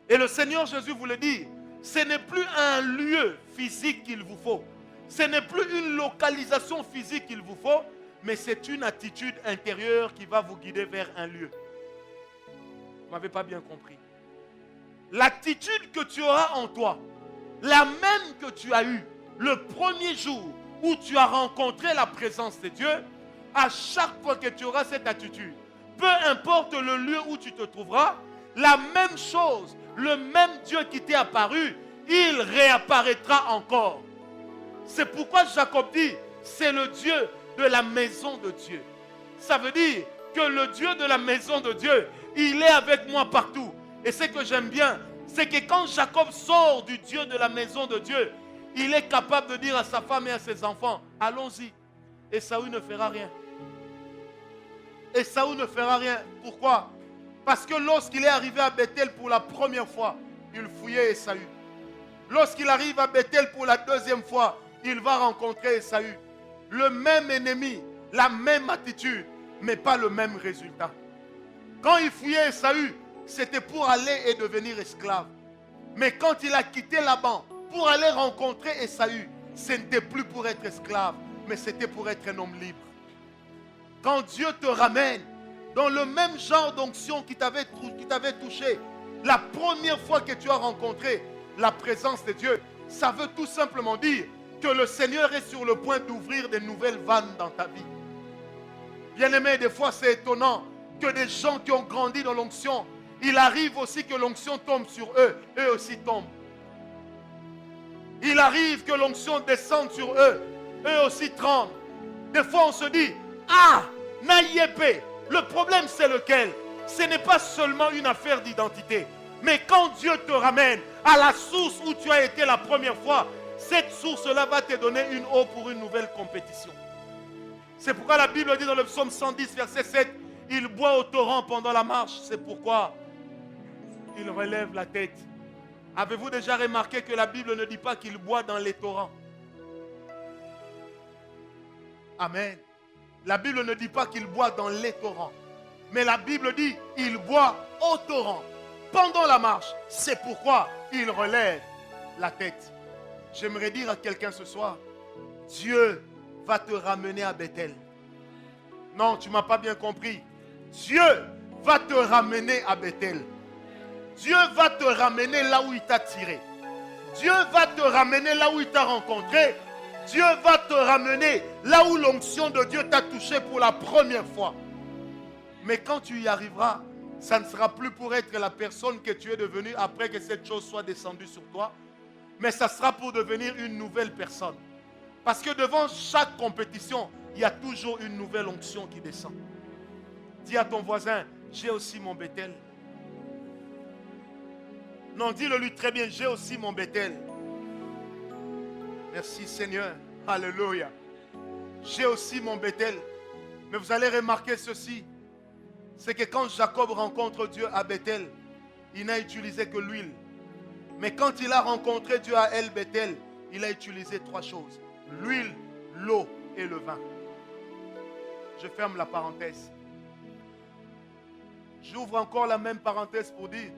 Et le Seigneur Jésus vous le dit, ce n'est plus un lieu physique qu'il vous faut. Ce n'est plus une localisation physique qu'il vous faut, mais c'est une attitude intérieure qui va vous guider vers un lieu. Vous ne m'avez pas bien compris. L'attitude que tu auras en toi, la même que tu as eue le premier jour où tu as rencontré la présence de Dieu, à chaque fois que tu auras cette attitude, peu importe le lieu où tu te trouveras, la même chose, le même Dieu qui t'est apparu, il réapparaîtra encore. C'est pourquoi Jacob dit, c'est le Dieu de la maison de Dieu. Ça veut dire que le Dieu de la maison de Dieu, il est avec moi partout. Et ce que j'aime bien, c'est que quand Jacob sort du Dieu de la maison de Dieu, il est capable de dire à sa femme et à ses enfants, allons-y. Ésaü ne fera rien. Ésaü ne fera rien. Pourquoi? Parce que lorsqu'il est arrivé à Bethel pour la première fois, il fouillait Ésaü. Lorsqu'il arrive à Bethel pour la deuxième fois, il va rencontrer Ésaü. Le même ennemi, la même attitude, mais pas le même résultat. Quand il fouillait Ésaü, c'était pour aller et devenir esclave. Mais quand il a quitté Laban pour aller rencontrer Ésaü, ce n'était plus pour être esclave, mais c'était pour être un homme libre. Quand Dieu te ramène dans le même genre d'onction qui t'avait touché la première fois que tu as rencontré la présence de Dieu, ça veut tout simplement dire que le Seigneur est sur le point d'ouvrir de nouvelles vannes dans ta vie. Bien-aimé, des fois c'est étonnant que des gens qui ont grandi dans l'onction, il arrive aussi que l'onction tombe sur eux, eux aussi tombent. Il arrive que l'onction descende sur eux, eux aussi tremblent. Des fois on se dit, ah, naïepé. Le problème c'est lequel? Ce n'est pas seulement une affaire d'identité. Mais quand Dieu te ramène à la source où tu as été la première fois, cette source-là va te donner une eau pour une nouvelle compétition. C'est pourquoi la Bible dit dans le psaume 110, verset 7, il boit au torrent pendant la marche. C'est pourquoi il relève la tête. Avez-vous déjà remarqué que la Bible ne dit pas qu'il boit dans les torrents? Amen. La Bible ne dit pas qu'il boit dans les torrents. Mais la Bible dit qu'il boit au torrent pendant la marche. C'est pourquoi il relève la tête. J'aimerais dire à quelqu'un ce soir, Dieu va te ramener à Bethel. Non, tu ne m'as pas bien compris. Dieu va te ramener à Bethel. Dieu va te ramener là où il t'a tiré. Dieu va te ramener là où il t'a rencontré. Dieu va te ramener là où l'onction de Dieu t'a touché pour la première fois. Mais quand tu y arriveras, ça ne sera plus pour être la personne que tu es devenue après que cette chose soit descendue sur toi. Mais ça sera pour devenir une nouvelle personne. Parce que devant chaque compétition, il y a toujours une nouvelle onction qui descend. Dis à ton voisin, j'ai aussi mon Bethel. Non, dis-le lui très bien, j'ai aussi mon Bethel. Merci Seigneur. Alléluia. J'ai aussi mon Bethel. Mais vous allez remarquer ceci. C'est que quand Jacob rencontre Dieu à Bethel, il n'a utilisé que l'huile. Mais quand il a rencontré Dieu à El Bethel, il a utilisé trois choses. L'huile, l'eau et le vin. Je ferme la parenthèse. J'ouvre encore la même parenthèse pour dire,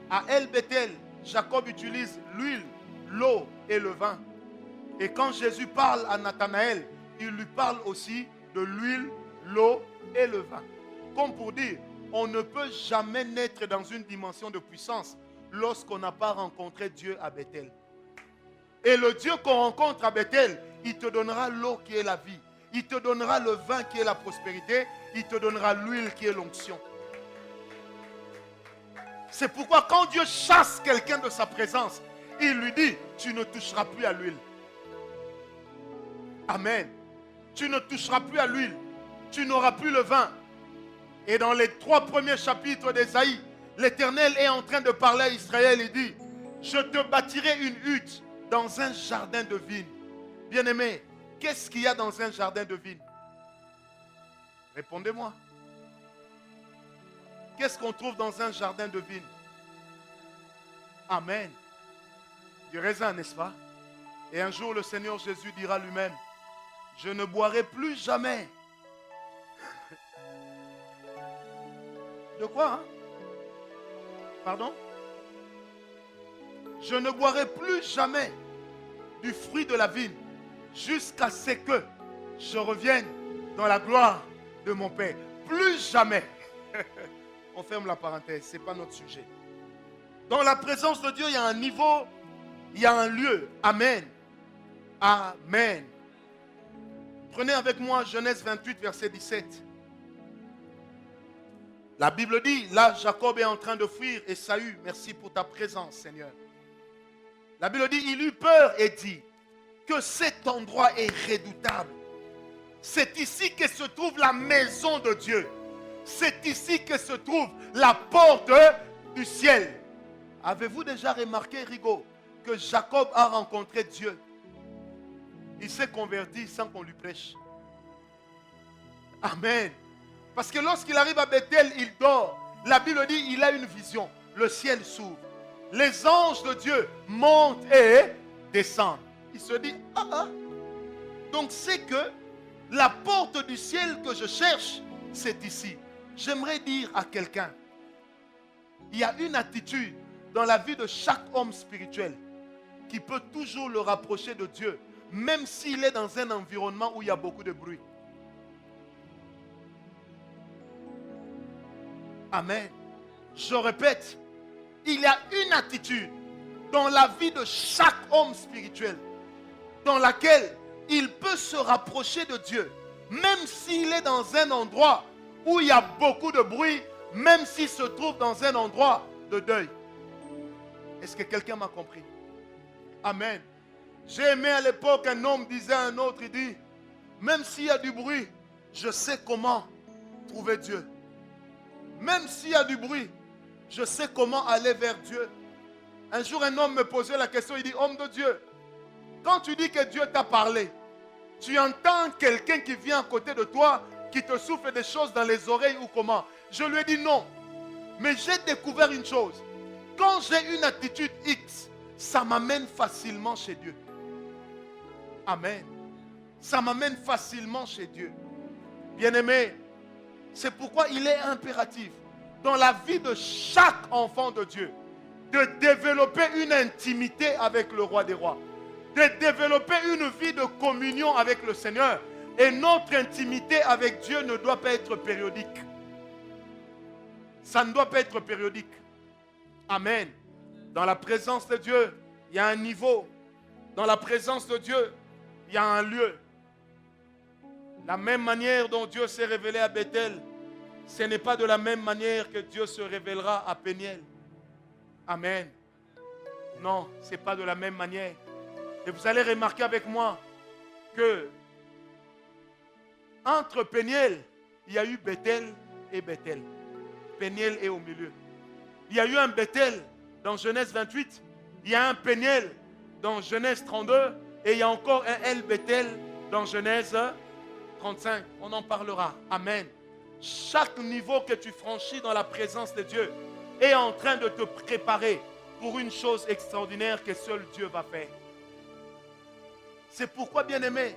à El Bethel, Jacob utilise l'huile, l'eau et le vin. Et quand Jésus parle à Nathanaël, il lui parle aussi de l'huile, l'eau et le vin. Comme pour dire, on ne peut jamais naître dans une dimension de puissance lorsqu'on n'a pas rencontré Dieu à Bethel. Et le Dieu qu'on rencontre à Bethel, il te donnera l'eau qui est la vie. Il te donnera le vin qui est la prospérité. Il te donnera l'huile qui est l'onction. C'est pourquoi quand Dieu chasse quelqu'un de sa présence, il lui dit, tu ne toucheras plus à l'huile. Amen. Tu ne toucheras plus à l'huile. Tu n'auras plus le vin. Et dans les 3 premiers chapitres d'Ésaïe, l'Éternel est en train de parler à Israël. Il dit, je te bâtirai une hutte dans un jardin de vigne. Bien-aimé, qu'est-ce qu'il y a dans un jardin de vigne? Répondez-moi. Qu'est-ce qu'on trouve dans un jardin de vigne? Amen. Du raisin, n'est-ce pas? Et un jour, le Seigneur Jésus dira lui-même, je ne boirai plus jamais. De quoi, hein? Pardon? Je ne boirai plus jamais du fruit de la vigne jusqu'à ce que je revienne dans la gloire de mon Père. Plus jamais. On ferme la parenthèse, ce n'est pas notre sujet. Dans la présence de Dieu, il y a un niveau, il y a un lieu. Amen. Amen. Prenez avec moi Genèse 28, verset 17. La Bible dit, là, Jacob est en train de fuir Ésaü. Merci pour ta présence, Seigneur. La Bible dit, il eut peur et dit que cet endroit est redoutable. C'est ici que se trouve la maison de Dieu. C'est ici que se trouve la porte du ciel. Avez-vous déjà remarqué, Rigaud, que Jacob a rencontré Dieu? Il s'est converti sans qu'on lui prêche. Amen. Parce que lorsqu'il arrive à Bethel, il dort. La Bible dit, il a une vision. Le ciel s'ouvre. Les anges de Dieu montent et descendent. Il se dit, donc c'est que la porte du ciel que je cherche, c'est ici. J'aimerais dire à quelqu'un, il y a une attitude dans la vie de chaque homme spirituel qui peut toujours le rapprocher de Dieu, même s'il est dans un environnement où il y a beaucoup de bruit. Amen. Je répète, il y a une attitude dans la vie de chaque homme spirituel dans laquelle il peut se rapprocher de Dieu, même s'il est dans un endroit où il y a beaucoup de bruit, même s'il se trouve dans un endroit de deuil. Est-ce que quelqu'un m'a compris? Amen. J'ai aimé à l'époque, un homme disait à un autre, il dit, même s'il y a du bruit, je sais comment trouver Dieu. Même s'il y a du bruit, je sais comment aller vers Dieu. Un jour, un homme me posait la question, il dit, homme de Dieu, quand tu dis que Dieu t'a parlé, tu entends quelqu'un qui vient à côté de toi, qui te souffle des choses dans les oreilles ou comment? Je lui ai dit non. Mais j'ai découvert une chose. Quand j'ai une attitude X, ça m'amène facilement chez Dieu. Amen. Ça m'amène facilement chez Dieu. Bien-aimé, c'est pourquoi il est impératif dans la vie de chaque enfant de Dieu de développer une intimité avec le roi des rois, de développer une vie de communion avec le Seigneur. Et notre intimité avec Dieu ne doit pas être périodique. Ça ne doit pas être périodique. Amen. Dans la présence de Dieu, il y a un niveau. Dans la présence de Dieu, il y a un lieu. La même manière dont Dieu s'est révélé à Bethel, ce n'est pas de la même manière que Dieu se révélera à Péniel. Amen. Non, ce n'est pas de la même manière. Et vous allez remarquer avec moi que entre Péniel, il y a eu Bethel et Bethel. Péniel est au milieu. Il y a eu un Bethel dans Genèse 28. Il y a un Péniel dans Genèse 32. Et il y a encore un El Bethel dans Genèse 35. On en parlera. Amen. Chaque niveau que tu franchis dans la présence de Dieu est en train de te préparer pour une chose extraordinaire que seul Dieu va faire. C'est pourquoi, bien-aimé,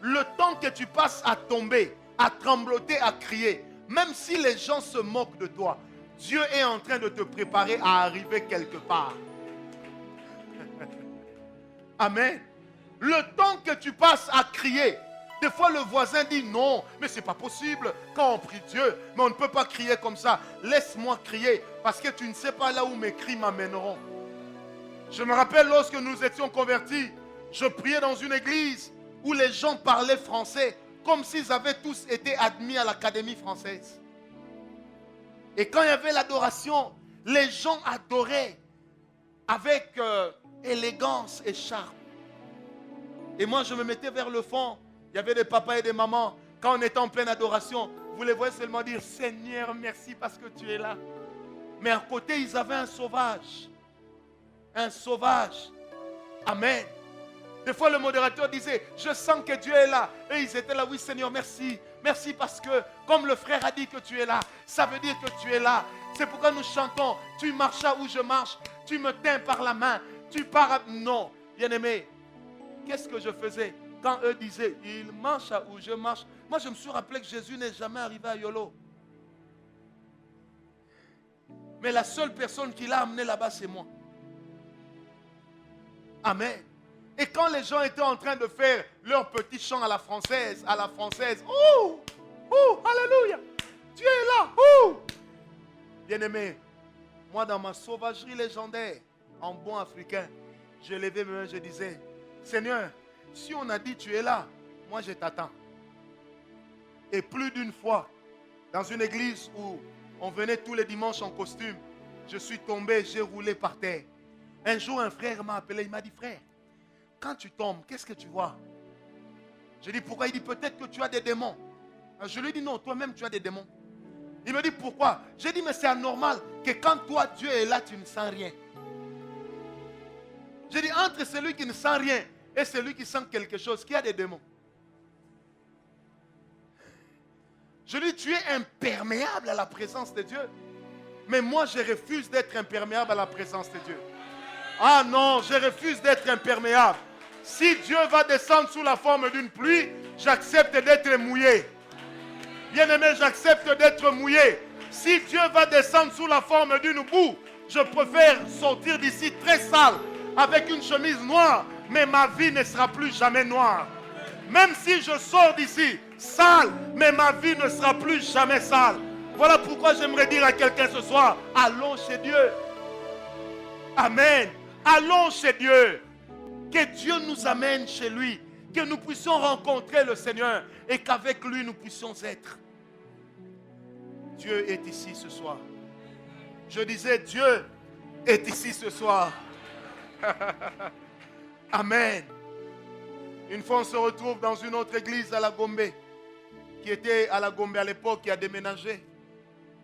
le temps que tu passes à tomber, à trembloter, à crier, même si les gens se moquent de toi, Dieu est en train de te préparer à arriver quelque part. Amen. Le temps que tu passes à crier, des fois le voisin dit non, mais c'est pas possible quand on prie Dieu, mais on ne peut pas crier comme ça. Laisse-moi crier parce que tu ne sais pas là où mes cris m'amèneront. Je me rappelle lorsque nous étions convertis, je priais dans une église où les gens parlaient français comme s'ils avaient tous été admis à l'Académie française. Et quand il y avait l'adoration, les gens adoraient avec élégance et charme. Et moi, je me mettais vers le fond. Il y avait des papas et des mamans. Quand on était en pleine adoration, vous les voyez seulement dire « Seigneur, merci parce que tu es là ». Mais à côté, ils avaient un sauvage. Un sauvage. Amen. Des fois, le modérateur disait, je sens que Dieu est là. Et ils étaient là, oui Seigneur, merci. Merci parce que, comme le frère a dit que tu es là, ça veut dire que tu es là. C'est pourquoi nous chantons, tu marchas où je marche, tu me tiens par la main, tu pars. Non, bien-aimé, qu'est-ce que je faisais quand eux disaient, il marche où je marche? Moi, je me suis rappelé que Jésus n'est jamais arrivé à Yolo. Mais la seule personne qui l'a amené là-bas, c'est moi. Amen. Et quand les gens étaient en train de faire leur petit chant à la française, oh, oh, alléluia, Dieu est là, oh. Bien-aimé, moi dans ma sauvagerie légendaire, en bon africain, je levais mes mains, je disais, Seigneur, si on a dit tu es là, moi je t'attends. Et plus d'une fois, dans une église où on venait tous les dimanches en costume, je suis tombé, j'ai roulé par terre. Un jour, un frère m'a appelé, il m'a dit, frère, quand tu tombes, qu'est-ce que tu vois? Je dis, pourquoi? Il dit, peut-être que tu as des démons. Je lui dis, non, toi-même, tu as des démons. Il me dit, pourquoi? J'ai dit, mais c'est anormal que quand toi, Dieu est là, tu ne sens rien. J'ai dit, entre celui qui ne sent rien et celui qui sent quelque chose, qui a des démons? Je lui dis, tu es imperméable à la présence de Dieu. Mais moi, je refuse d'être imperméable à la présence de Dieu. Ah non, je refuse d'être imperméable. Si Dieu va descendre sous la forme d'une pluie, j'accepte d'être mouillé. Bien-aimé, j'accepte d'être mouillé. Si Dieu va descendre sous la forme d'une boue, je préfère sortir d'ici très sale, avec une chemise noire, mais ma vie ne sera plus jamais noire. Même si je sors d'ici sale, mais ma vie ne sera plus jamais sale. Voilà pourquoi j'aimerais dire à quelqu'un ce soir, allons chez Dieu. Amen. Allons chez Dieu. Que Dieu nous amène chez lui. Que nous puissions rencontrer le Seigneur et qu'avec lui nous puissions être. Dieu est ici ce soir. Je disais, Dieu est ici ce soir. Amen. Une fois on se retrouve dans une autre église à la Gombe, qui était à la Gombe à l'époque, qui a déménagé.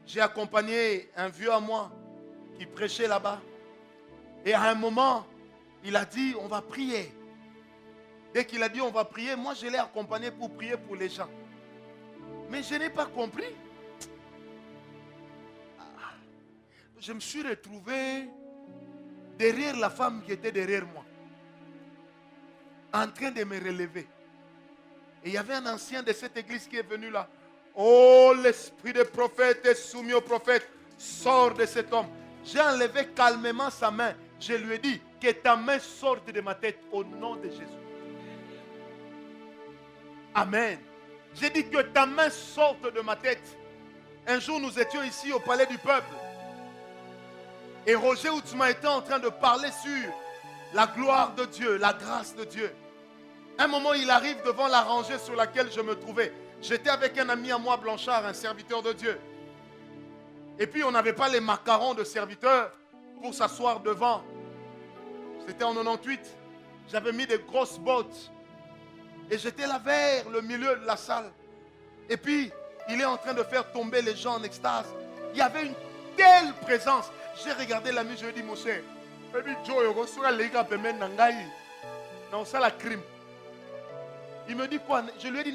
J'ai accompagné un vieux à moi qui prêchait là-bas. Et à un moment, il a dit, on va prier. Dès qu'il a dit, on va prier, moi je l'ai accompagné pour prier pour les gens. Mais je n'ai pas compris. Je me suis retrouvé derrière la femme qui était derrière moi, en train de me relever. Et il y avait un ancien de cette église qui est venu là. Oh, l'esprit des prophètes est soumis au prophète. Sors de cet homme. J'ai enlevé calmement sa main. Je lui ai dit, que ta main sorte de ma tête au nom de Jésus. Amen. J'ai dit que ta main sorte de ma tête. Un jour, nous étions ici au palais du peuple. Et Roger Outsma était en train de parler sur la gloire de Dieu, la grâce de Dieu. Un moment, il arrive devant la rangée sur laquelle je me trouvais. J'étais avec un ami à moi, Blanchard, un serviteur de Dieu. Et puis, on n'avait pas les macarons de serviteurs pour s'asseoir devant. C'était en 98. J'avais mis des grosses bottes. Et j'étais là vers le milieu de la salle. Et puis, il est en train de faire tomber les gens en extase. Il y avait une telle présence. J'ai regardé l'ami, je lui ai dit, mon cher, la crime. Il me dit quoi? Je lui ai dit,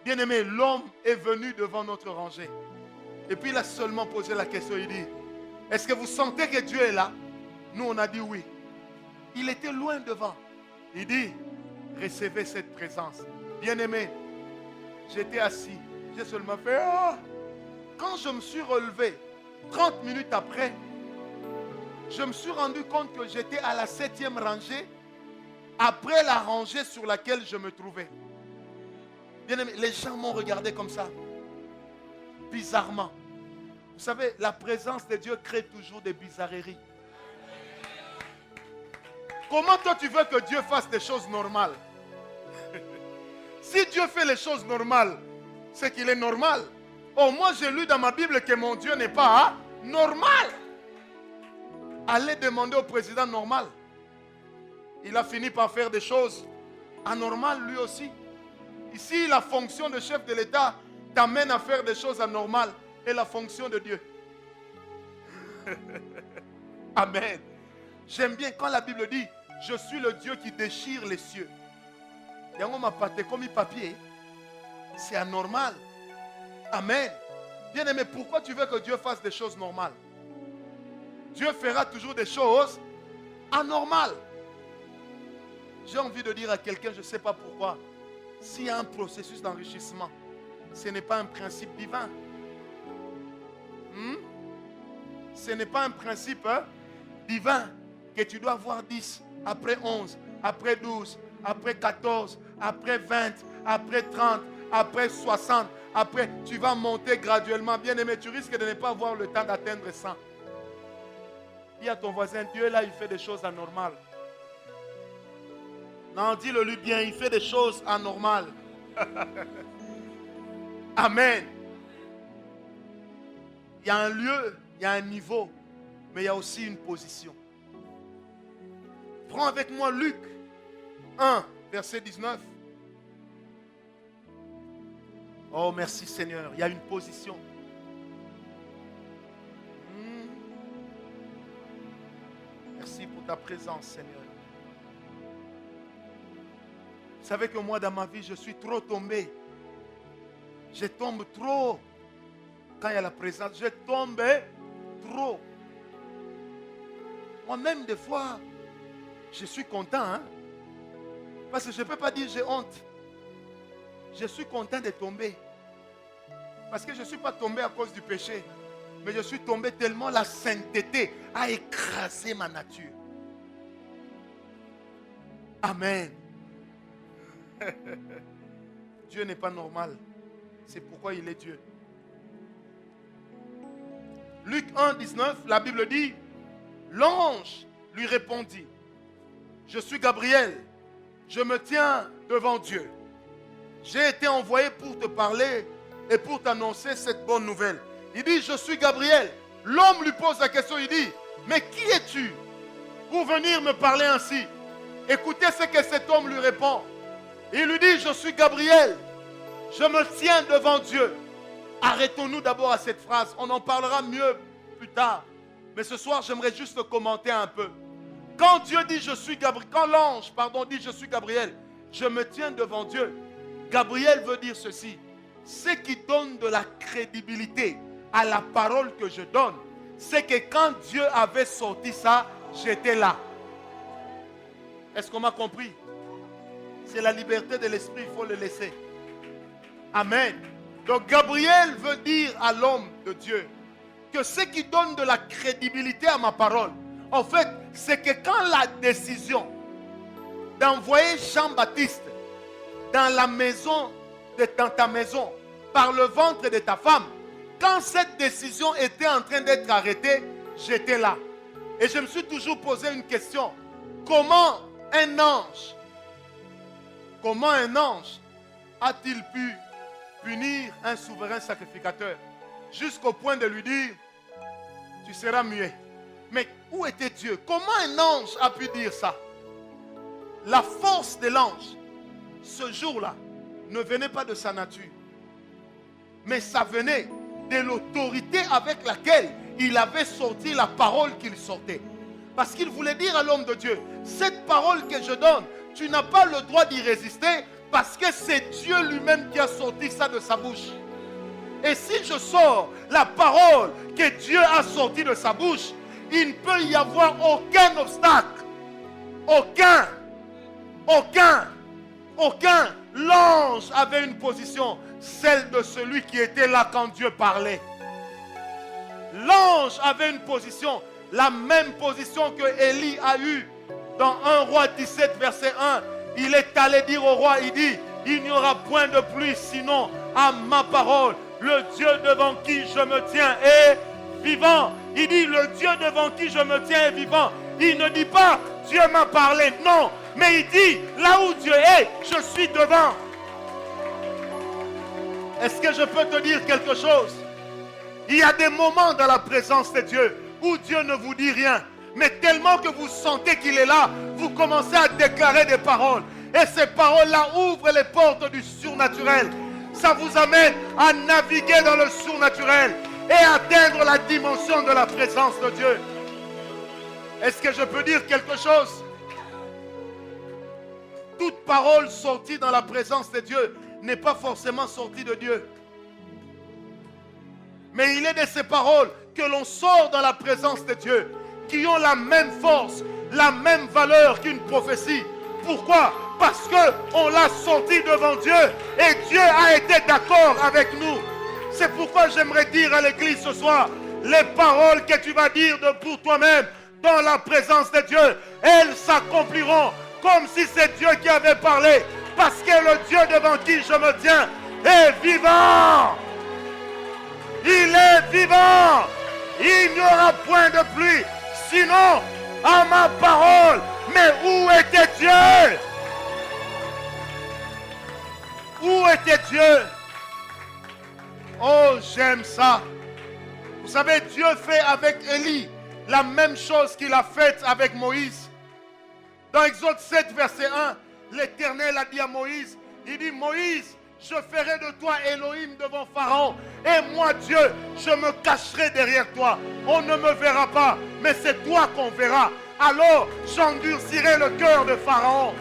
bien-aimé, l'homme est venu devant notre rangée. Et puis il a seulement posé la question, il dit, est-ce que vous sentez que Dieu est là? Nous, on a dit oui. Il était loin devant. Il dit, recevez cette présence. Bien-aimé, j'étais assis. J'ai seulement fait, oh! Quand je me suis relevé, 30 minutes après, je me suis rendu compte que j'étais à la 7e rangée, après la rangée sur laquelle je me trouvais. Bien-aimé, les gens m'ont regardé comme ça, bizarrement. Vous savez, la présence de Dieu crée toujours des bizarreries. Comment toi tu veux que Dieu fasse des choses normales? Si Dieu fait les choses normales, c'est qu'il est normal. Oh, moi j'ai lu dans ma Bible que mon Dieu n'est pas normal. Allez demander au président normal. Il a fini par faire des choses anormales lui aussi. Ici, la fonction de chef de l'État t'amène à faire des choses anormales. Et la fonction de Dieu. Amen. J'aime bien quand la Bible dit, je suis le Dieu qui déchire les cieux. Il y a un homme à pâté comme il papier. C'est anormal. Amen. Bien aimé, pourquoi tu veux que Dieu fasse des choses normales? Dieu fera toujours des choses anormales. J'ai envie de dire à quelqu'un, je ne sais pas pourquoi, s'il y a un processus d'enrichissement, ce n'est pas un principe divin. Ce n'est pas un principe divin que tu dois avoir 10, après 11, après 12, après 14, après 20, après 30, après 60, après tu vas monter graduellement. Bien aimé, tu risques de ne pas avoir le temps d'atteindre 100. Dis à ton voisin, Dieu là, il fait des choses anormales. Non, dis-le lui bien, il fait des choses anormales. Amen. Il y a un lieu, il y a un niveau, mais il y a aussi une position. Prends avec moi Luc 1, verset 19. Oh, merci Seigneur, il y a une position. Merci pour ta présence, Seigneur. Vous savez que moi, dans ma vie, je suis trop tombé. Je tombe trop. Quand il y a la présence, je tombe trop. Moi-même, des fois, je suis content. Hein? Parce que je ne peux pas dire j'ai honte. Je suis content de tomber. Parce que je ne suis pas tombé à cause du péché. Mais je suis tombé tellement la sainteté a écrasé ma nature. Amen. Dieu n'est pas normal. C'est pourquoi il est Dieu. Luc 1, 19, la Bible dit, l'ange lui répondit, je suis Gabriel, je me tiens devant Dieu. J'ai été envoyé pour te parler et pour t'annoncer cette bonne nouvelle. Il dit, je suis Gabriel. L'homme lui pose la question, il dit, mais qui es-tu pour venir me parler ainsi? Écoutez ce que cet homme lui répond. Il lui dit, je suis Gabriel, je me tiens devant Dieu. Arrêtons-nous d'abord à cette phrase, on en parlera mieux plus tard. Mais ce soir, j'aimerais juste commenter un peu. Quand Dieu dit, je suis Gabriel, quand l'ange, dit, je suis Gabriel, je me tiens devant Dieu. Gabriel veut dire ceci, ce qui donne de la crédibilité à la parole que je donne, c'est que quand Dieu avait sorti ça, j'étais là. Est-ce qu'on m'a compris? C'est la liberté de l'esprit, il faut le laisser. Amen. Donc Gabriel veut dire à l'homme de Dieu que ce qui donne de la crédibilité à ma parole, en fait, c'est que quand la décision d'envoyer Jean-Baptiste dans la maison, dans ta maison, par le ventre de ta femme, quand cette décision était en train d'être arrêtée, j'étais là. Et je me suis toujours posé une question. Comment un ange a-t-il pu punir un souverain sacrificateur jusqu'au point de lui dire, tu seras muet? Mais où était Dieu? Comment un ange a pu dire ça? La force de l'ange, ce jour-là, ne venait pas de sa nature, mais ça venait de l'autorité avec laquelle il avait sorti la parole qu'il sortait. Parce qu'il voulait dire à l'homme de Dieu, cette parole que je donne, tu n'as pas le droit d'y résister, parce que c'est Dieu lui-même qui a sorti ça de sa bouche. Et si je sors la parole que Dieu a sortie de sa bouche, il ne peut y avoir aucun obstacle. Aucun. L'ange avait une position, celle de celui qui était là quand Dieu parlait. L'ange avait une position, la même position que Élie a eue dans 1 Roi 17, verset 1. Il est allé dire au roi, il dit, il n'y aura point de pluie sinon à ma parole. Le Dieu devant qui je me tiens est vivant. Il dit, le Dieu devant qui je me tiens est vivant. Il ne dit pas, Dieu m'a parlé, non. Mais il dit, là où Dieu est, je suis devant. Est-ce que je peux te dire quelque chose? Il y a des moments dans la présence de Dieu où Dieu ne vous dit rien. Mais tellement que vous sentez qu'il est là, vous commencez à déclarer des paroles. Et ces paroles-là ouvrent les portes du surnaturel. Ça vous amène à naviguer dans le surnaturel et atteindre la dimension de la présence de Dieu. Est-ce que je peux dire quelque chose? Toute parole sortie dans la présence de Dieu n'est pas forcément sortie de Dieu. Mais il est de ces paroles que l'on sort dans la présence de Dieu, qui ont la même force, la même valeur qu'une prophétie. Pourquoi? Parce qu'on l'a sorti devant Dieu et Dieu a été d'accord avec nous. C'est pourquoi j'aimerais dire à l'église ce soir, les paroles que tu vas dire pour toi-même dans la présence de Dieu, elles s'accompliront comme si c'est Dieu qui avait parlé. Parce que le Dieu devant qui je me tiens est vivant. Il est vivant. Il n'y aura point de pluie, sinon à ma parole. Mais où était Dieu? Où était Dieu? Oh, j'aime ça. Vous savez, Dieu fait avec Élie la même chose qu'il a faite avec Moïse. Dans Exode 7, verset 1, l'Éternel a dit à Moïse, il dit, Moïse, je ferai de toi Elohim devant Pharaon. Et moi, Dieu, je me cacherai derrière toi. On ne me verra pas, mais c'est toi qu'on verra. Alors, j'endurcirai le cœur de Pharaon.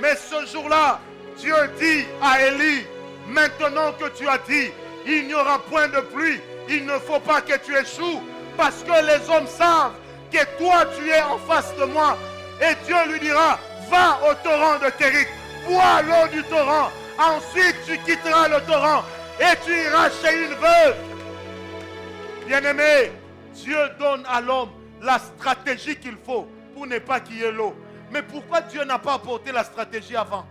Mais ce jour-là, Dieu dit à Élie, maintenant que tu as dit, il n'y aura point de pluie, il ne faut pas que tu échoues, parce que les hommes savent que toi, tu es en face de moi. Et Dieu lui dira, va au torrent de Kérit, bois l'eau du torrent. Ensuite, tu quitteras le torrent et tu iras chez une veuve. Bien-aimé, Dieu donne à l'homme la stratégie qu'il faut pour ne pas qu'il y ait l'eau. Mais pourquoi Dieu n'a pas apporté la stratégie avant?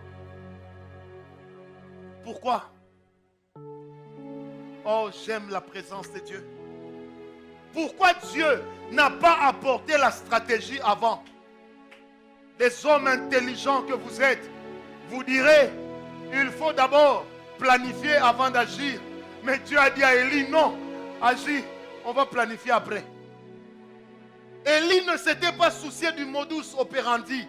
Pourquoi? Oh, j'aime la présence de Dieu. Pourquoi Dieu n'a pas apporté la stratégie avant? Les hommes intelligents que vous êtes, vous direz, il faut d'abord planifier avant d'agir. Mais Dieu a dit à Élie, non, agis, on va planifier après. Élie ne s'était pas soucié du modus operandi,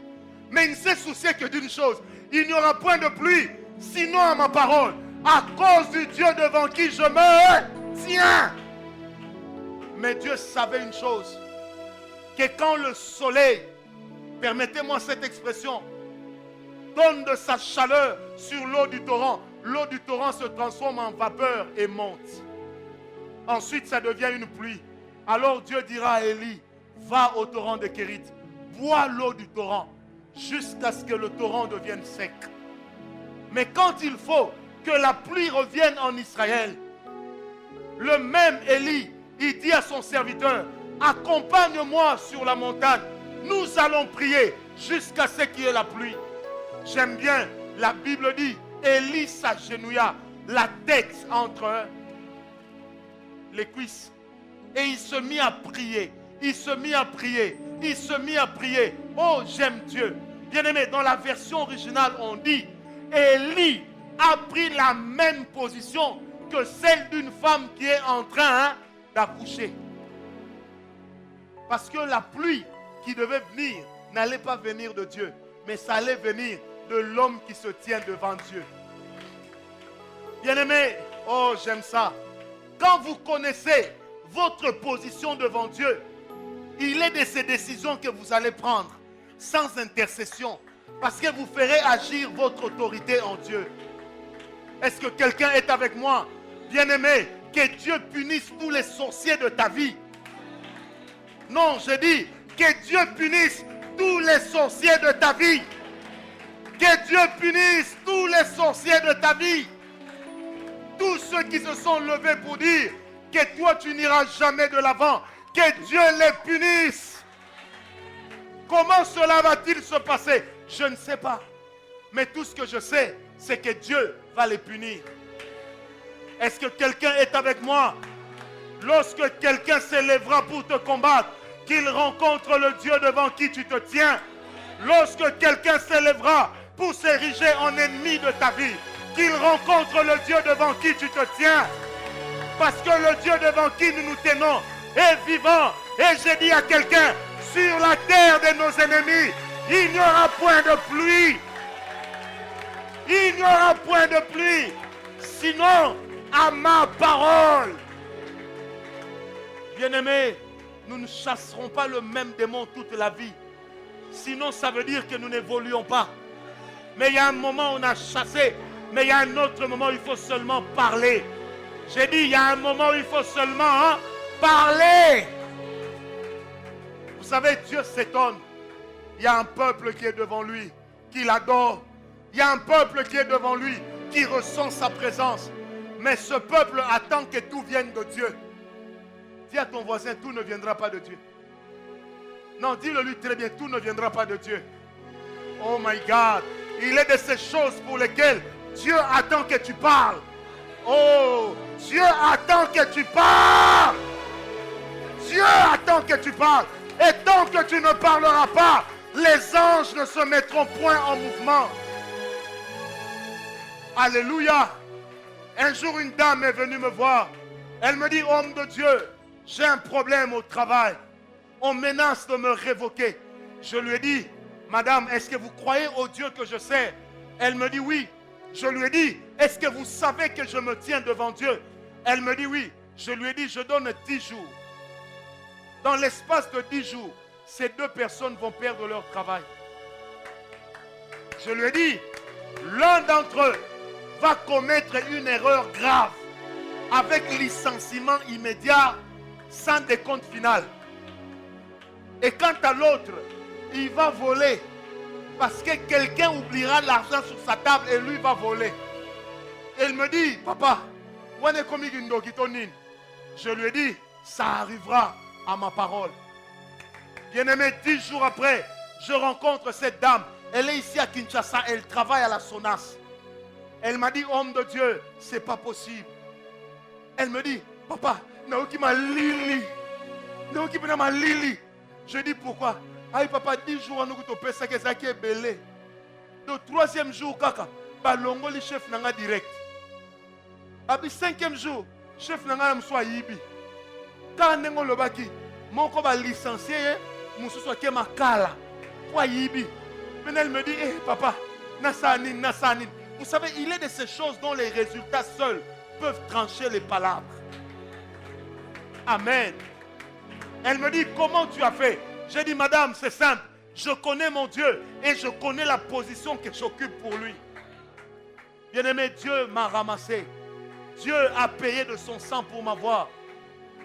mais il ne s'est soucié que d'une chose, il n'y aura point de pluie, sinon à ma parole, à cause du Dieu devant qui je me tiens. Mais Dieu savait une chose, que quand le soleil, permettez-moi cette expression, donne de sa chaleur sur l'eau du torrent se transforme en vapeur et monte. Ensuite, ça devient une pluie. Alors Dieu dira à Élie, va au torrent de Kérit, bois l'eau du torrent, jusqu'à ce que le torrent devienne sec. Mais quand il faut que la pluie revienne en Israël, le même Élie, il dit à son serviteur, accompagne-moi sur la montagne, nous allons prier jusqu'à ce qu'il y ait la pluie. J'aime bien, la Bible dit, Élie s'agenouilla, la tête entre les cuisses. Et il se mit à prier, il se mit à prier, il se mit à prier. Oh, j'aime Dieu. Bien-aimé, dans la version originale, on dit, Élie a pris la même position que celle d'une femme qui est en train d'accoucher. Parce que la pluie qui devait venir n'allait pas venir de Dieu, mais ça allait venir de l'homme qui se tient devant Dieu. Bien-aimé, oh j'aime ça. Quand vous connaissez votre position devant Dieu, il est de ces décisions que vous allez prendre sans intercession, parce que vous ferez agir votre autorité en Dieu. Est-ce que quelqu'un est avec moi? Bien-aimé, que Dieu punisse tous les sorciers de ta vie. Non, je dis que Dieu punisse tous les sorciers de ta vie. Que Dieu punisse tous les sorciers de ta vie. Tous ceux qui se sont levés pour dire que toi tu n'iras jamais de l'avant. Que Dieu les punisse. Comment cela va-t-il se passer? Je ne sais pas. Mais tout ce que je sais, c'est que Dieu va les punir. Est-ce que quelqu'un est avec moi? Lorsque quelqu'un s'élèvera pour te combattre, qu'il rencontre le Dieu devant qui tu te tiens. Lorsque quelqu'un s'élèvera pour s'ériger en ennemi de ta vie, qu'il rencontre le Dieu devant qui tu te tiens. Parce que le Dieu devant qui nous nous tenons est vivant. Et j'ai dit à quelqu'un, sur la terre de nos ennemis, il n'y aura point de pluie. Il n'y aura point de pluie. Sinon, à ma parole. Bien-aimé, nous ne chasserons pas le même démon toute la vie. Sinon, ça veut dire que nous n'évoluons pas. Mais il y a un moment où on a chassé, mais il y a un autre moment où il faut seulement parler. J'ai dit, il y a un moment où il faut seulement parler. Vous savez, Dieu s'étonne. Il y a un peuple qui est devant lui, qui l'adore. Il y a un peuple qui est devant lui, qui ressent sa présence. Mais ce peuple attend que tout vienne de Dieu. Dis à ton voisin, tout ne viendra pas de Dieu. Non, dis-le lui très bien, tout ne viendra pas de Dieu. Oh my God. Il est de ces choses pour lesquelles Dieu attend que tu parles. Oh, Dieu attend que tu parles. Dieu attend que tu parles. Et tant que tu ne parleras pas, les anges ne se mettront point en mouvement. Alléluia. Un jour, une dame est venue me voir. Elle me dit, homme de Dieu, j'ai un problème au travail. On menace de me révoquer. Je lui ai dit, madame, est-ce que vous croyez au Dieu que je sers? Elle me dit oui. Je lui ai dit, est-ce que vous savez que je me tiens devant Dieu? Elle me dit oui. Je lui ai dit, je donne 10 jours. Dans l'espace de 10 jours, ces deux personnes vont perdre leur travail. Je lui ai dit, l'un d'entre eux va commettre une erreur grave avec licenciement immédiat sans décompte final. Et quant à l'autre, il va voler parce que quelqu'un oubliera l'argent sur sa table et lui va voler. Elle me dit, papa, je lui ai dit, ça arrivera à ma parole. Bien-aimé, 10 jours après, je rencontre cette dame. Elle est ici à Kinshasa, elle travaille à la SONAS. Elle m'a dit, homme de Dieu, c'est pas possible. Elle me dit, papa, naoki ma lili. Naoki ma lili. Je dis pourquoi? Aïe papa, 10 jours, nous avons fait ça qui est belé. Le 3e jour, kaka, balongo le chef nanga direct. Abi 5e jour, chef nanga mswa yibi. Quand nengo lobaki, mon ko ba licencié, mususu ke makala. Kwa yibi. Mais elle me dit, eh papa, nasanin, nasanin. Vous savez, il est de ces choses dont les résultats seuls peuvent trancher les palabres. Amen. Elle me dit, comment tu as fait? J'ai dit, madame, c'est simple. Je connais mon Dieu et je connais la position que j'occupe pour lui. Bien-aimé, Dieu m'a ramassé. Dieu a payé de son sang pour m'avoir.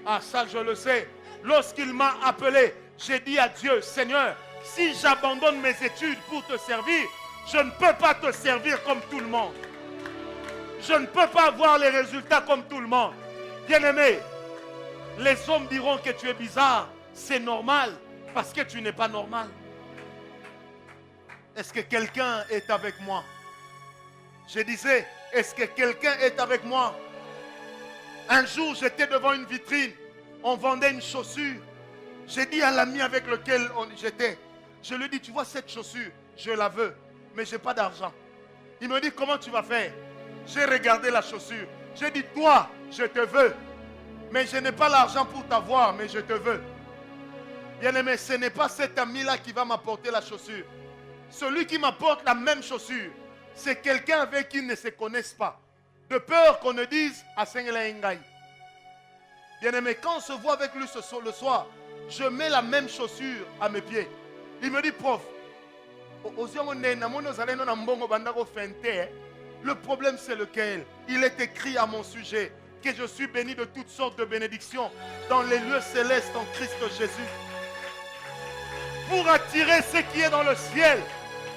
Ah, ça, je le sais. Lorsqu'il m'a appelé, j'ai dit à Dieu, Seigneur, si j'abandonne mes études pour te servir, je ne peux pas te servir comme tout le monde. Je ne peux pas avoir les résultats comme tout le monde. Bien-aimé, les hommes diront que tu es bizarre. C'est normal parce que tu n'es pas normal. Est-ce que quelqu'un est avec moi? Je disais, est-ce que quelqu'un est avec moi? Un jour, j'étais devant une vitrine. On vendait une chaussure. J'ai dit à l'ami avec lequel j'étais, je lui ai dit, tu vois cette chaussure, je la veux, mais je n'ai pas d'argent. Il me dit, comment tu vas faire? J'ai regardé la chaussure. J'ai dit, toi, je te veux, mais je n'ai pas l'argent pour t'avoir, mais je te veux. Bien-aimé, ce n'est pas cet ami-là qui va m'apporter la chaussure. Celui qui m'apporte la même chaussure, c'est quelqu'un avec qui ils ne se connaissent pas. De peur qu'on ne dise à Sengela Engai. Bien-aimé, quand on se voit avec lui le soir, je mets la même chaussure à mes pieds. Il me dit, prof, le problème c'est lequel? Il est écrit à mon sujet que je suis béni de toutes sortes de bénédictions dans les lieux célestes en Christ Jésus. Pour attirer ce qui est dans le ciel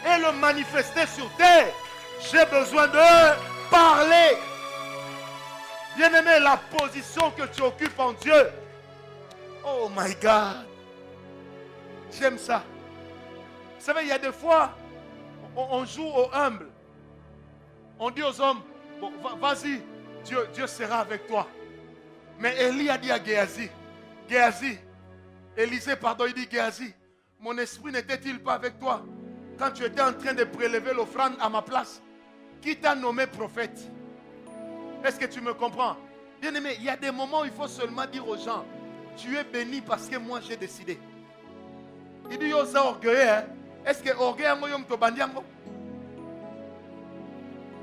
et le manifester sur terre, j'ai besoin de parler. Bien-aimé, la position que tu occupes en Dieu, oh my God, j'aime ça. Vous savez, il y a des fois, on joue au humble. On dit aux hommes, bon, vas-y, Dieu sera avec toi. Mais Élie a dit à Géasi, Élisée, pardon, il dit, Géasi, mon esprit n'était-il pas avec toi quand tu étais en train de prélever l'offrande à ma place? Qui t'a nommé prophète? Est-ce que tu me comprends? Bien aimé, il y a des moments où il faut seulement dire aux gens, tu es béni parce que moi j'ai décidé. Il dit, yo ça orgueilleux, hein? Est-ce que orgueil est yom to bandiango?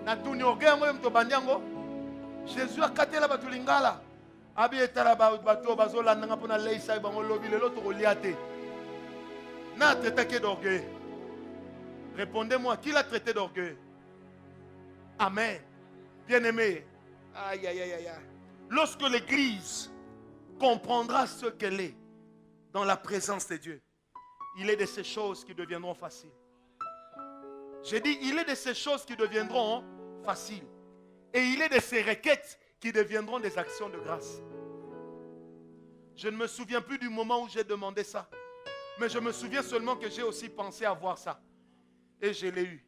Na tuni orgueil yom to bandiango? Jésus a katé la batulingala. Abi etala bato bazolanda nga pona leisa bango lobi lelo to liate. N'a traité d'orgueil. Répondez-moi, qui l'a traité d'orgueil? Amen. Bien-aimé. Aïe, aïe, aïe, aïe. Lorsque l'Église comprendra ce qu'elle est dans la présence de Dieu, il est de ces choses qui deviendront faciles. J'ai dit, il est de ces choses qui deviendront faciles. Et il est de ces requêtes qui deviendront des actions de grâce. Je ne me souviens plus du moment où j'ai demandé ça. Mais je me souviens seulement que j'ai aussi pensé à voir ça. Et je l'ai eu.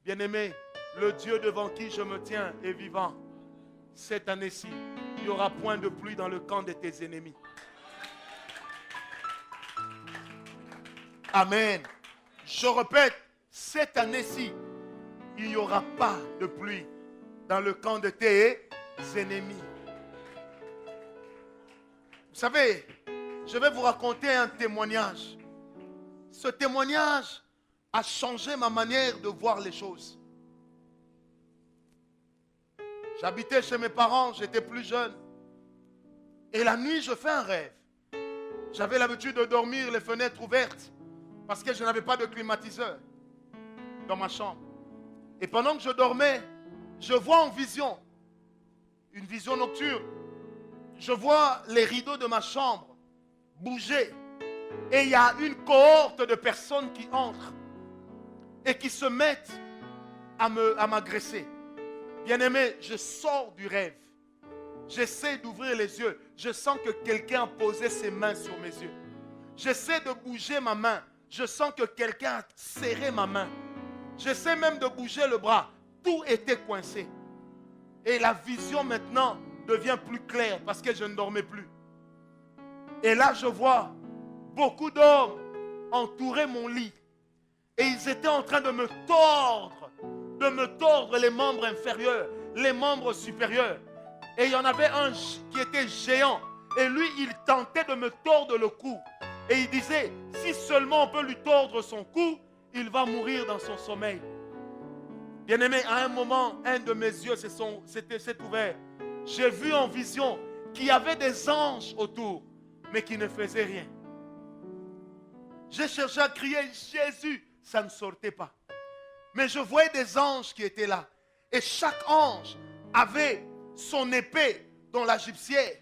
Bien-aimé, le Dieu devant qui je me tiens est vivant. Cette année-ci, il n'y aura point de pluie dans le camp de tes ennemis. Amen. Je répète, cette année-ci, il n'y aura pas de pluie dans le camp de tes ennemis. Vous savez, je vais vous raconter un témoignage. Ce témoignage a changé ma manière de voir les choses. J'habitais chez mes parents, j'étais plus jeune. Et la nuit, je fais un rêve. J'avais l'habitude de dormir les fenêtres ouvertes parce que je n'avais pas de climatiseur dans ma chambre. Et pendant que je dormais, je vois en vision, une vision nocturne, je vois les rideaux de ma chambre bouger. Et il y a une cohorte de personnes qui entrent et qui se mettent à m'agresser. Bien-aimé, je sors du rêve. J'essaie d'ouvrir les yeux. Je sens que quelqu'un a posé ses mains sur mes yeux. J'essaie de bouger ma main. Je sens que quelqu'un a serré ma main. J'essaie même de bouger le bras. Tout était coincé. Et la vision maintenant devient plus claire parce que je ne dormais plus. Et là, je vois beaucoup d'hommes entouraient mon lit. Et ils étaient en train de me tordre les membres inférieurs, les membres supérieurs. Et il y en avait un qui était géant. Et lui, il tentait de me tordre le cou. Et il disait, si seulement on peut lui tordre son cou, il va mourir dans son sommeil. Bien-aimé, à un moment, un de mes yeux s'est ouvert. J'ai vu en vision qu'il y avait des anges autour, mais qui ne faisaient rien. J'ai cherché à crier Jésus, ça ne sortait pas. Mais je voyais des anges qui étaient là. Et chaque ange avait son épée dans la gibecière.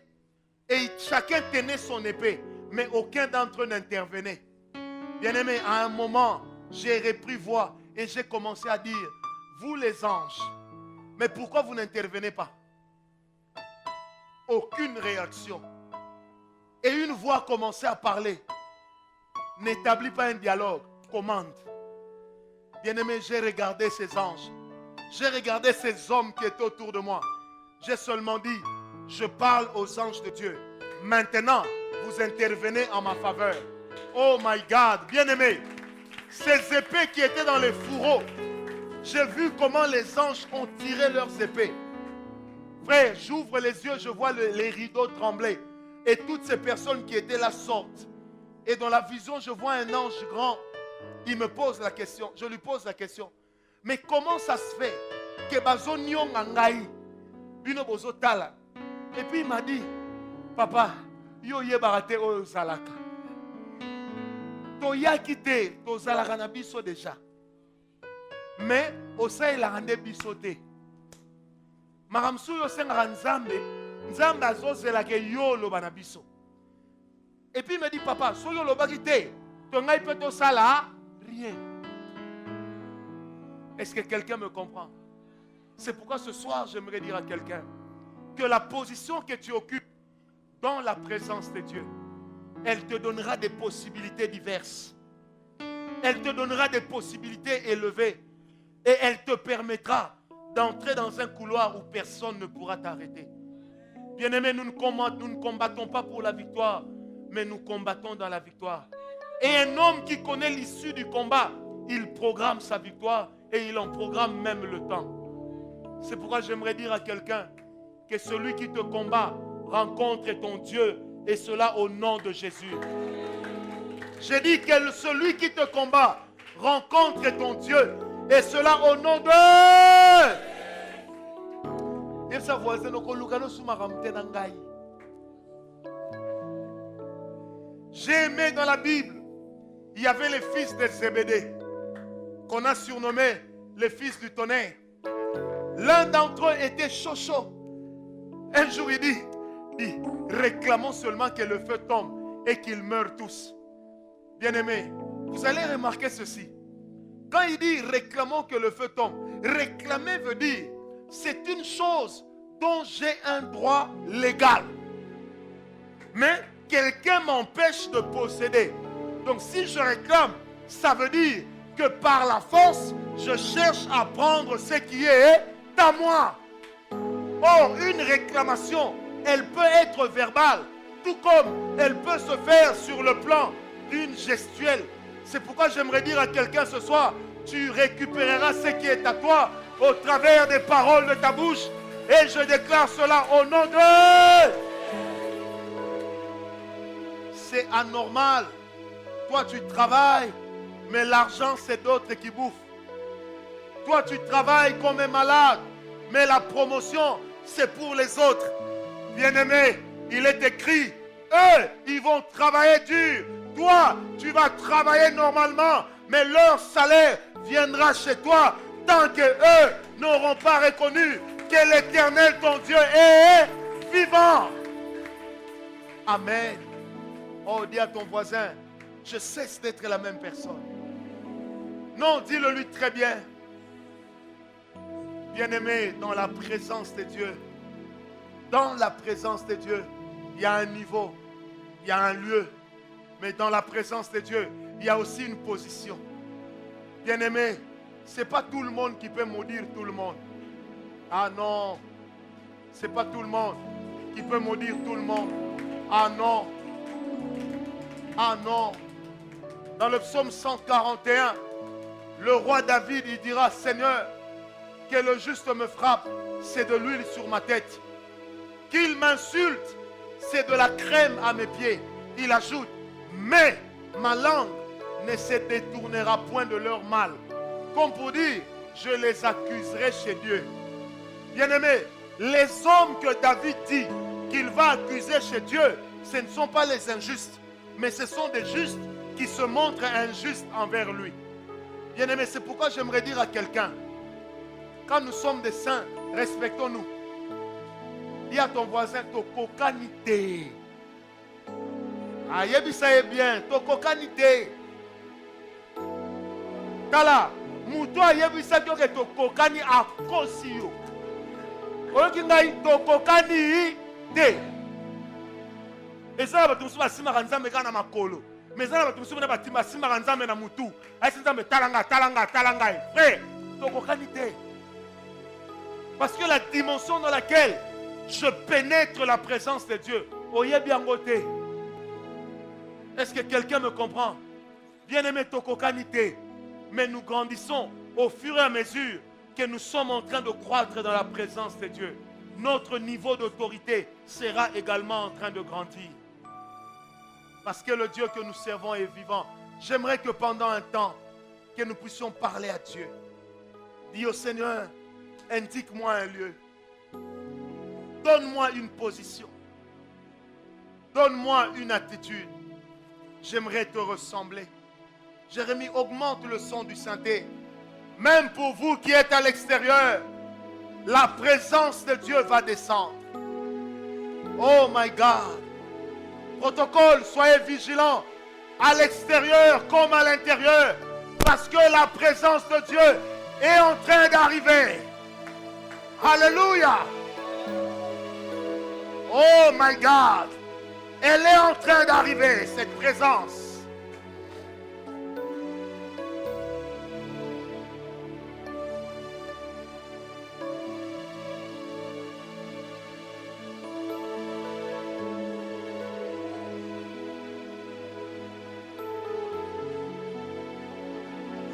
Et chacun tenait son épée. Mais aucun d'entre eux n'intervenait. Bien-aimé, à un moment, j'ai repris voix et j'ai commencé à dire, vous les anges, mais pourquoi vous n'intervenez pas? Aucune réaction. Et une voix commençait à parler. N'établis pas un dialogue, commande. Bien-aimé, j'ai regardé ces anges. J'ai regardé ces hommes qui étaient autour de moi. J'ai seulement dit, je parle aux anges de Dieu. Maintenant, vous intervenez en ma faveur. Oh my God, bien-aimé, ces épées qui étaient dans les fourreaux, j'ai vu comment les anges ont tiré leurs épées. Frère, j'ouvre les yeux, je vois les rideaux trembler. Et toutes ces personnes qui étaient là sortent. Et dans la vision, je vois un ange grand. Il me pose la question. Je lui pose la question. Mais comment ça se fait que bazo nyong ngai bino bozo tala? Et puis il m'a dit, papa, yo ye barate o zalaka. To ya kite to zalaka na biso déjà. Mais au sein il a rendu biso te. Maramsu yo senga nzambe, nzambe azozela ke yo lo bana biso. Et puis il me dit, papa, so yo lo bakite, to ngai peut to sala rien. Est-ce que quelqu'un me comprend? C'est pourquoi ce soir, j'aimerais dire à quelqu'un que la position que tu occupes dans la présence de Dieu, elle te donnera des possibilités diverses. Elle te donnera des possibilités élevées. Et elle te permettra d'entrer dans un couloir où personne ne pourra t'arrêter. Bien-aimés, nous ne combattons pas pour la victoire, mais nous combattons dans la victoire. Et un homme qui connaît l'issue du combat, il programme sa victoire et il en programme même le temps. C'est pourquoi j'aimerais dire à quelqu'un que celui qui te combat rencontre ton Dieu, et cela au nom de Jésus. J'ai dit que celui qui te combat rencontre ton Dieu, et cela au nom de... Dire sa voisine, J'ai aimé dans la Bible, il y avait les fils de Zébédée, qu'on a surnommés les fils du tonnerre. L'un d'entre eux était chaud. Un jour, il dit, réclamons seulement que le feu tombe et qu'ils meurent tous. Bien-aimés, vous allez remarquer ceci. Quand il dit réclamons que le feu tombe, réclamer veut dire c'est une chose dont j'ai un droit légal. Mais quelqu'un m'empêche de posséder. Donc si je réclame, ça veut dire que par la force, je cherche à prendre ce qui est à moi. Or, une réclamation, elle peut être verbale, tout comme elle peut se faire sur le plan d'une gestuelle. C'est pourquoi j'aimerais dire à quelqu'un ce soir, tu récupéreras ce qui est à toi au travers des paroles de ta bouche. Et je déclare cela au nom de... C'est anormal. Toi, tu travailles, mais l'argent, c'est d'autres qui bouffent. Toi, tu travailles comme un malade, mais la promotion, c'est pour les autres. Bien-aimé, il est écrit, eux, ils vont travailler dur. Toi, tu vas travailler normalement, mais leur salaire viendra chez toi tant que eux n'auront pas reconnu que l'Éternel, ton Dieu, est vivant. Amen. Oh, dis à ton voisin, je cesse d'être la même personne. Non, dis-le lui très bien. Bien-aimé, dans la présence de Dieu, dans la présence de Dieu, il y a un niveau, il y a un lieu. Mais dans la présence de Dieu, il y a aussi une position. Bien-aimé, ce n'est pas tout le monde qui peut maudire tout le monde. Ah non, ce n'est pas tout le monde qui peut maudire tout le monde. Ah non, ah non. Dans le psaume 141, le roi David, il dira, Seigneur, que le juste me frappe, c'est de l'huile sur ma tête. Qu'il m'insulte, c'est de la crème à mes pieds. Il ajoute, mais ma langue ne se détournera point de leur mal. Comme pour dire, je les accuserai chez Dieu. Bien-aimés, les hommes que David dit qu'il va accuser chez Dieu, ce ne sont pas les injustes, mais ce sont des justes qui se montrent injustes envers lui. Bien-aimés, c'est pourquoi j'aimerais dire à quelqu'un, quand nous sommes des saints, respectons-nous. Dis à ton voisin, tokokanité. Ayebi ça est bien, tokokanité. Tala, muto ayebi ça que tokokani a kosio. Oyoki ngai tokokani te. Eza ba tumsu ba sima kanzambe kana makolo. Mezana ba tumsu na batima sima kanzambe na mutu. Asi nzambe talanga. Frère, tokokani te. Parce que la dimension dans laquelle je pénètre la présence de Dieu, oyebi angote. Est-ce que quelqu'un me comprend? Bien-aimé, tokokanité. Mais nous grandissons au fur et à mesure que nous sommes en train de croître dans la présence de Dieu. Notre niveau d'autorité sera également en train de grandir. Parce que le Dieu que nous servons est vivant. J'aimerais que pendant un temps, que nous puissions parler à Dieu. Dis au Seigneur, indique-moi un lieu. Donne-moi une position. Donne-moi une attitude. J'aimerais te ressembler. Jérémie, augmente le son du synthé. Même pour vous qui êtes à l'extérieur, la présence de Dieu va descendre. Oh my God. Protocole, soyez vigilants à l'extérieur comme à l'intérieur. Parce que la présence de Dieu est en train d'arriver. Alléluia. Oh my God. Elle est en train d'arriver, cette présence.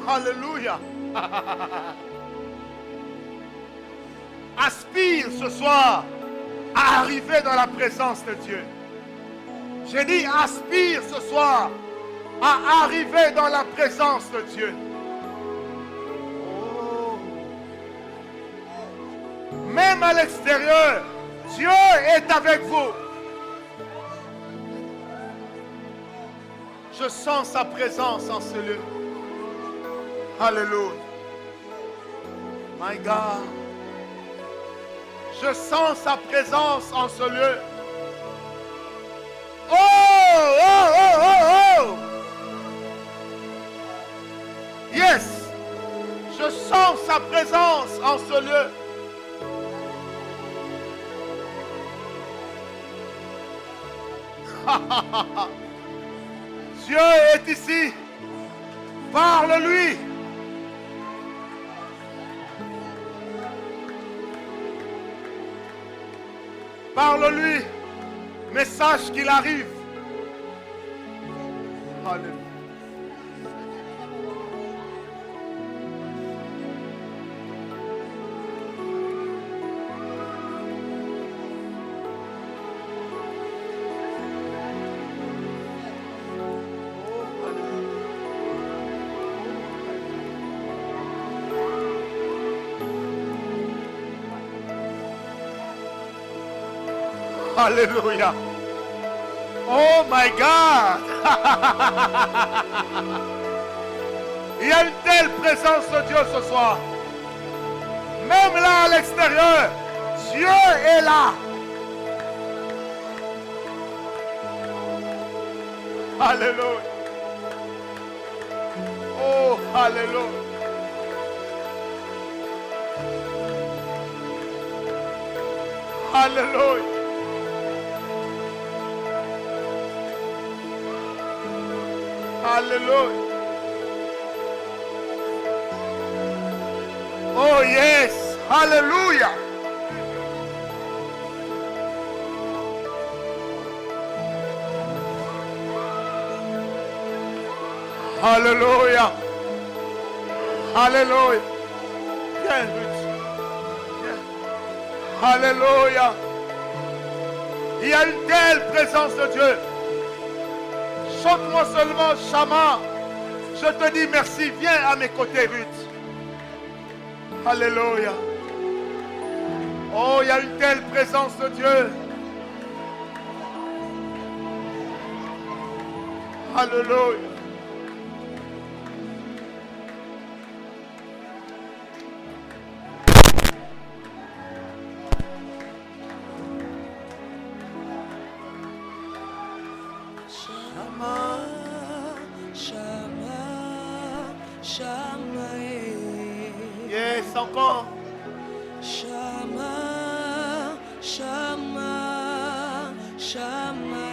Alléluia. Aspire ce soir à arriver dans la présence de Dieu. J'ai dit aspire ce soir à arriver dans la présence de Dieu. Oh. Même à l'extérieur, Dieu est avec vous. Je sens sa présence en ce lieu. Alléluia. My God. Je sens sa présence en ce lieu. Oh, oh, oh, oh, oh. Yes. Je sens sa présence en ce lieu. Dieu est ici. Parle-lui. Parle-lui. Mais sache qu'il arrive. Alléluia. Alléluia. Oh my God. Il y a une telle présence de Dieu ce soir. Même là à l'extérieur, Dieu est là. Alléluia. Oh, alléluia. Alléluia. Alléluia. Oh yes. Alléluia. Alléluia. Alléluia. Viens, Ruth. Viens. Alléluia. Il y a une telle présence de Dieu. Chante-moi seulement, Shama. Je te dis merci. Viens à mes côtés, Ruth. Alléluia. Oh, il y a une telle présence de Dieu. Alléluia. Yes, encore. Shama, Shama, Shama,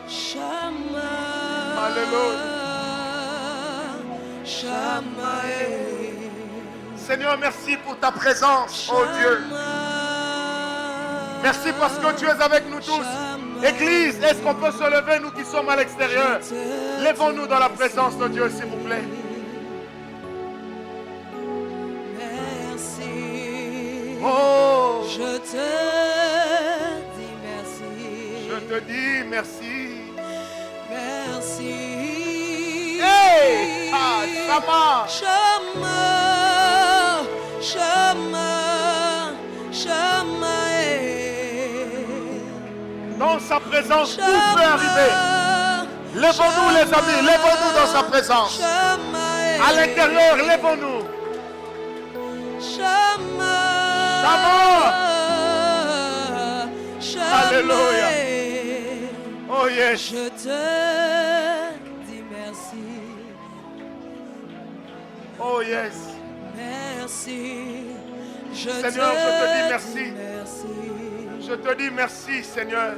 Shama. Alléluia. Shama. Seigneur, merci pour ta présence, oh Dieu. Merci parce que tu es avec nous tous. Église, est-ce qu'on peut se lever, nous qui sommes à l'extérieur? Lèvons-nous dans la présence de Dieu, s'il vous plaît. Merci. Oh, Je te dis merci. je te dis merci. Merci. Hey, ah, Shama. Shama, Shama, Shama. Dans sa présence, tout peut arriver. Lèvons-nous, les amis, lèvons-nous dans sa présence. À l'intérieur, lèvons-nous. Shama. Alléluia. Oh yes. Je te dis merci. Oh yes. Merci. Seigneur, je te dis merci. Merci. Je te dis merci, Seigneur.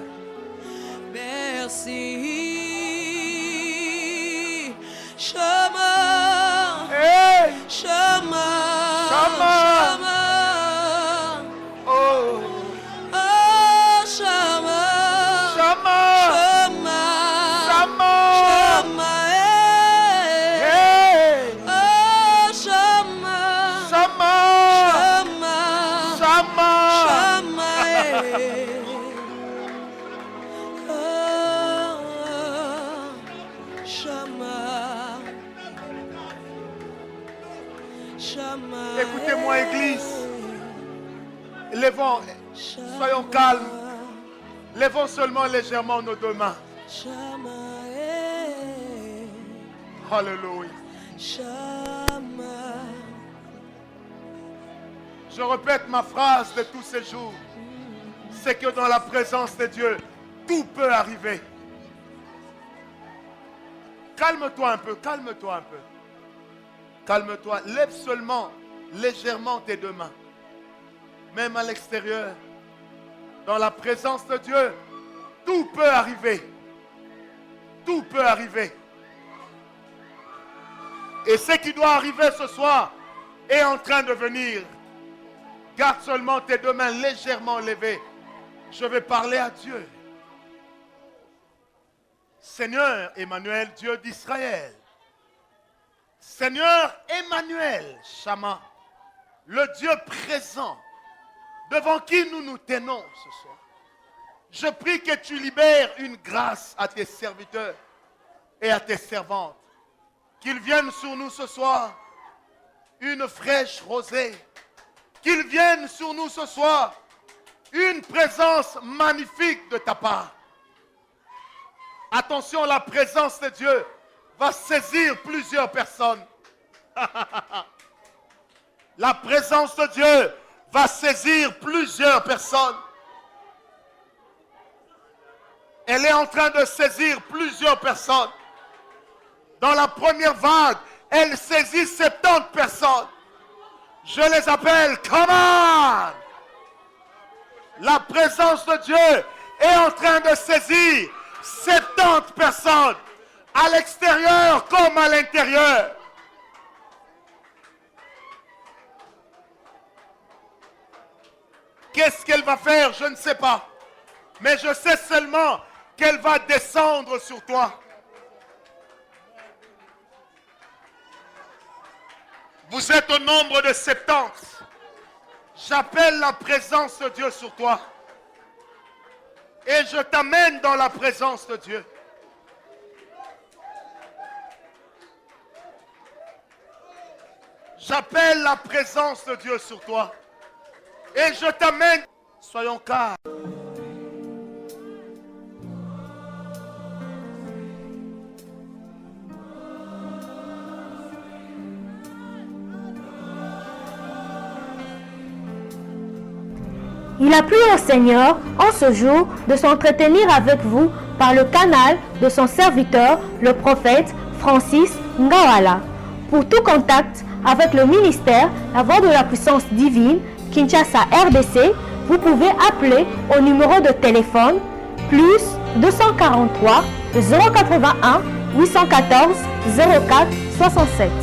Merci. Shama. Hey. Shama. Shama. Shama. Oh. Oh, Shama. Shama. Shama. Shama. Shama. Hey. Oh, Shama. Shama. Shama. Shama. Shama. Oh, Shama. Shama. Écoutez-moi, Église. Lèvons, soyons calmes. Lèvons seulement légèrement nos deux mains. Shama, Alléluia. Shama. Je répète ma phrase de tous ces jours. C'est que dans la présence de Dieu, tout peut arriver. Calme-toi un peu, calme-toi un peu. Calme-toi, lève seulement légèrement tes deux mains. Même à l'extérieur, dans la présence de Dieu, tout peut arriver. Tout peut arriver. Et ce qui doit arriver ce soir est en train de venir. Garde seulement tes deux mains légèrement levées. Je vais parler à Dieu. Seigneur Emmanuel, Dieu d'Israël. Seigneur Emmanuel, Shama, le Dieu présent, devant qui nous nous tenons ce soir. Je prie que tu libères une grâce à tes serviteurs et à tes servantes. Qu'ils viennent sur nous ce soir, une fraîche rosée. Qu'ils viennent sur nous ce soir, une présence magnifique de ta part. Attention, la présence de Dieu va saisir plusieurs personnes. La présence de Dieu va saisir plusieurs personnes. Elle est en train de saisir plusieurs personnes. Dans la première vague, elle saisit 70 personnes. Je les appelle, come on! La présence de Dieu est en train de saisir 70 personnes, à l'extérieur comme à l'intérieur. Qu'est-ce qu'elle va faire? Je ne sais pas. Mais je sais seulement qu'elle va descendre sur toi. Vous êtes au nombre de 70. J'appelle la présence de Dieu sur toi. Et je t'amène dans la présence de Dieu. J'appelle la présence de Dieu sur toi. Et je t'amène. Soyons calmes. Il a plu au Seigneur en ce jour de s'entretenir avec vous par le canal de son serviteur, le prophète Francis Ngawala. Pour tout contact avec le ministère La Voix de la Puissance Divine, Kinshasa RDC, vous pouvez appeler au numéro de téléphone plus 243 081 814 04 67.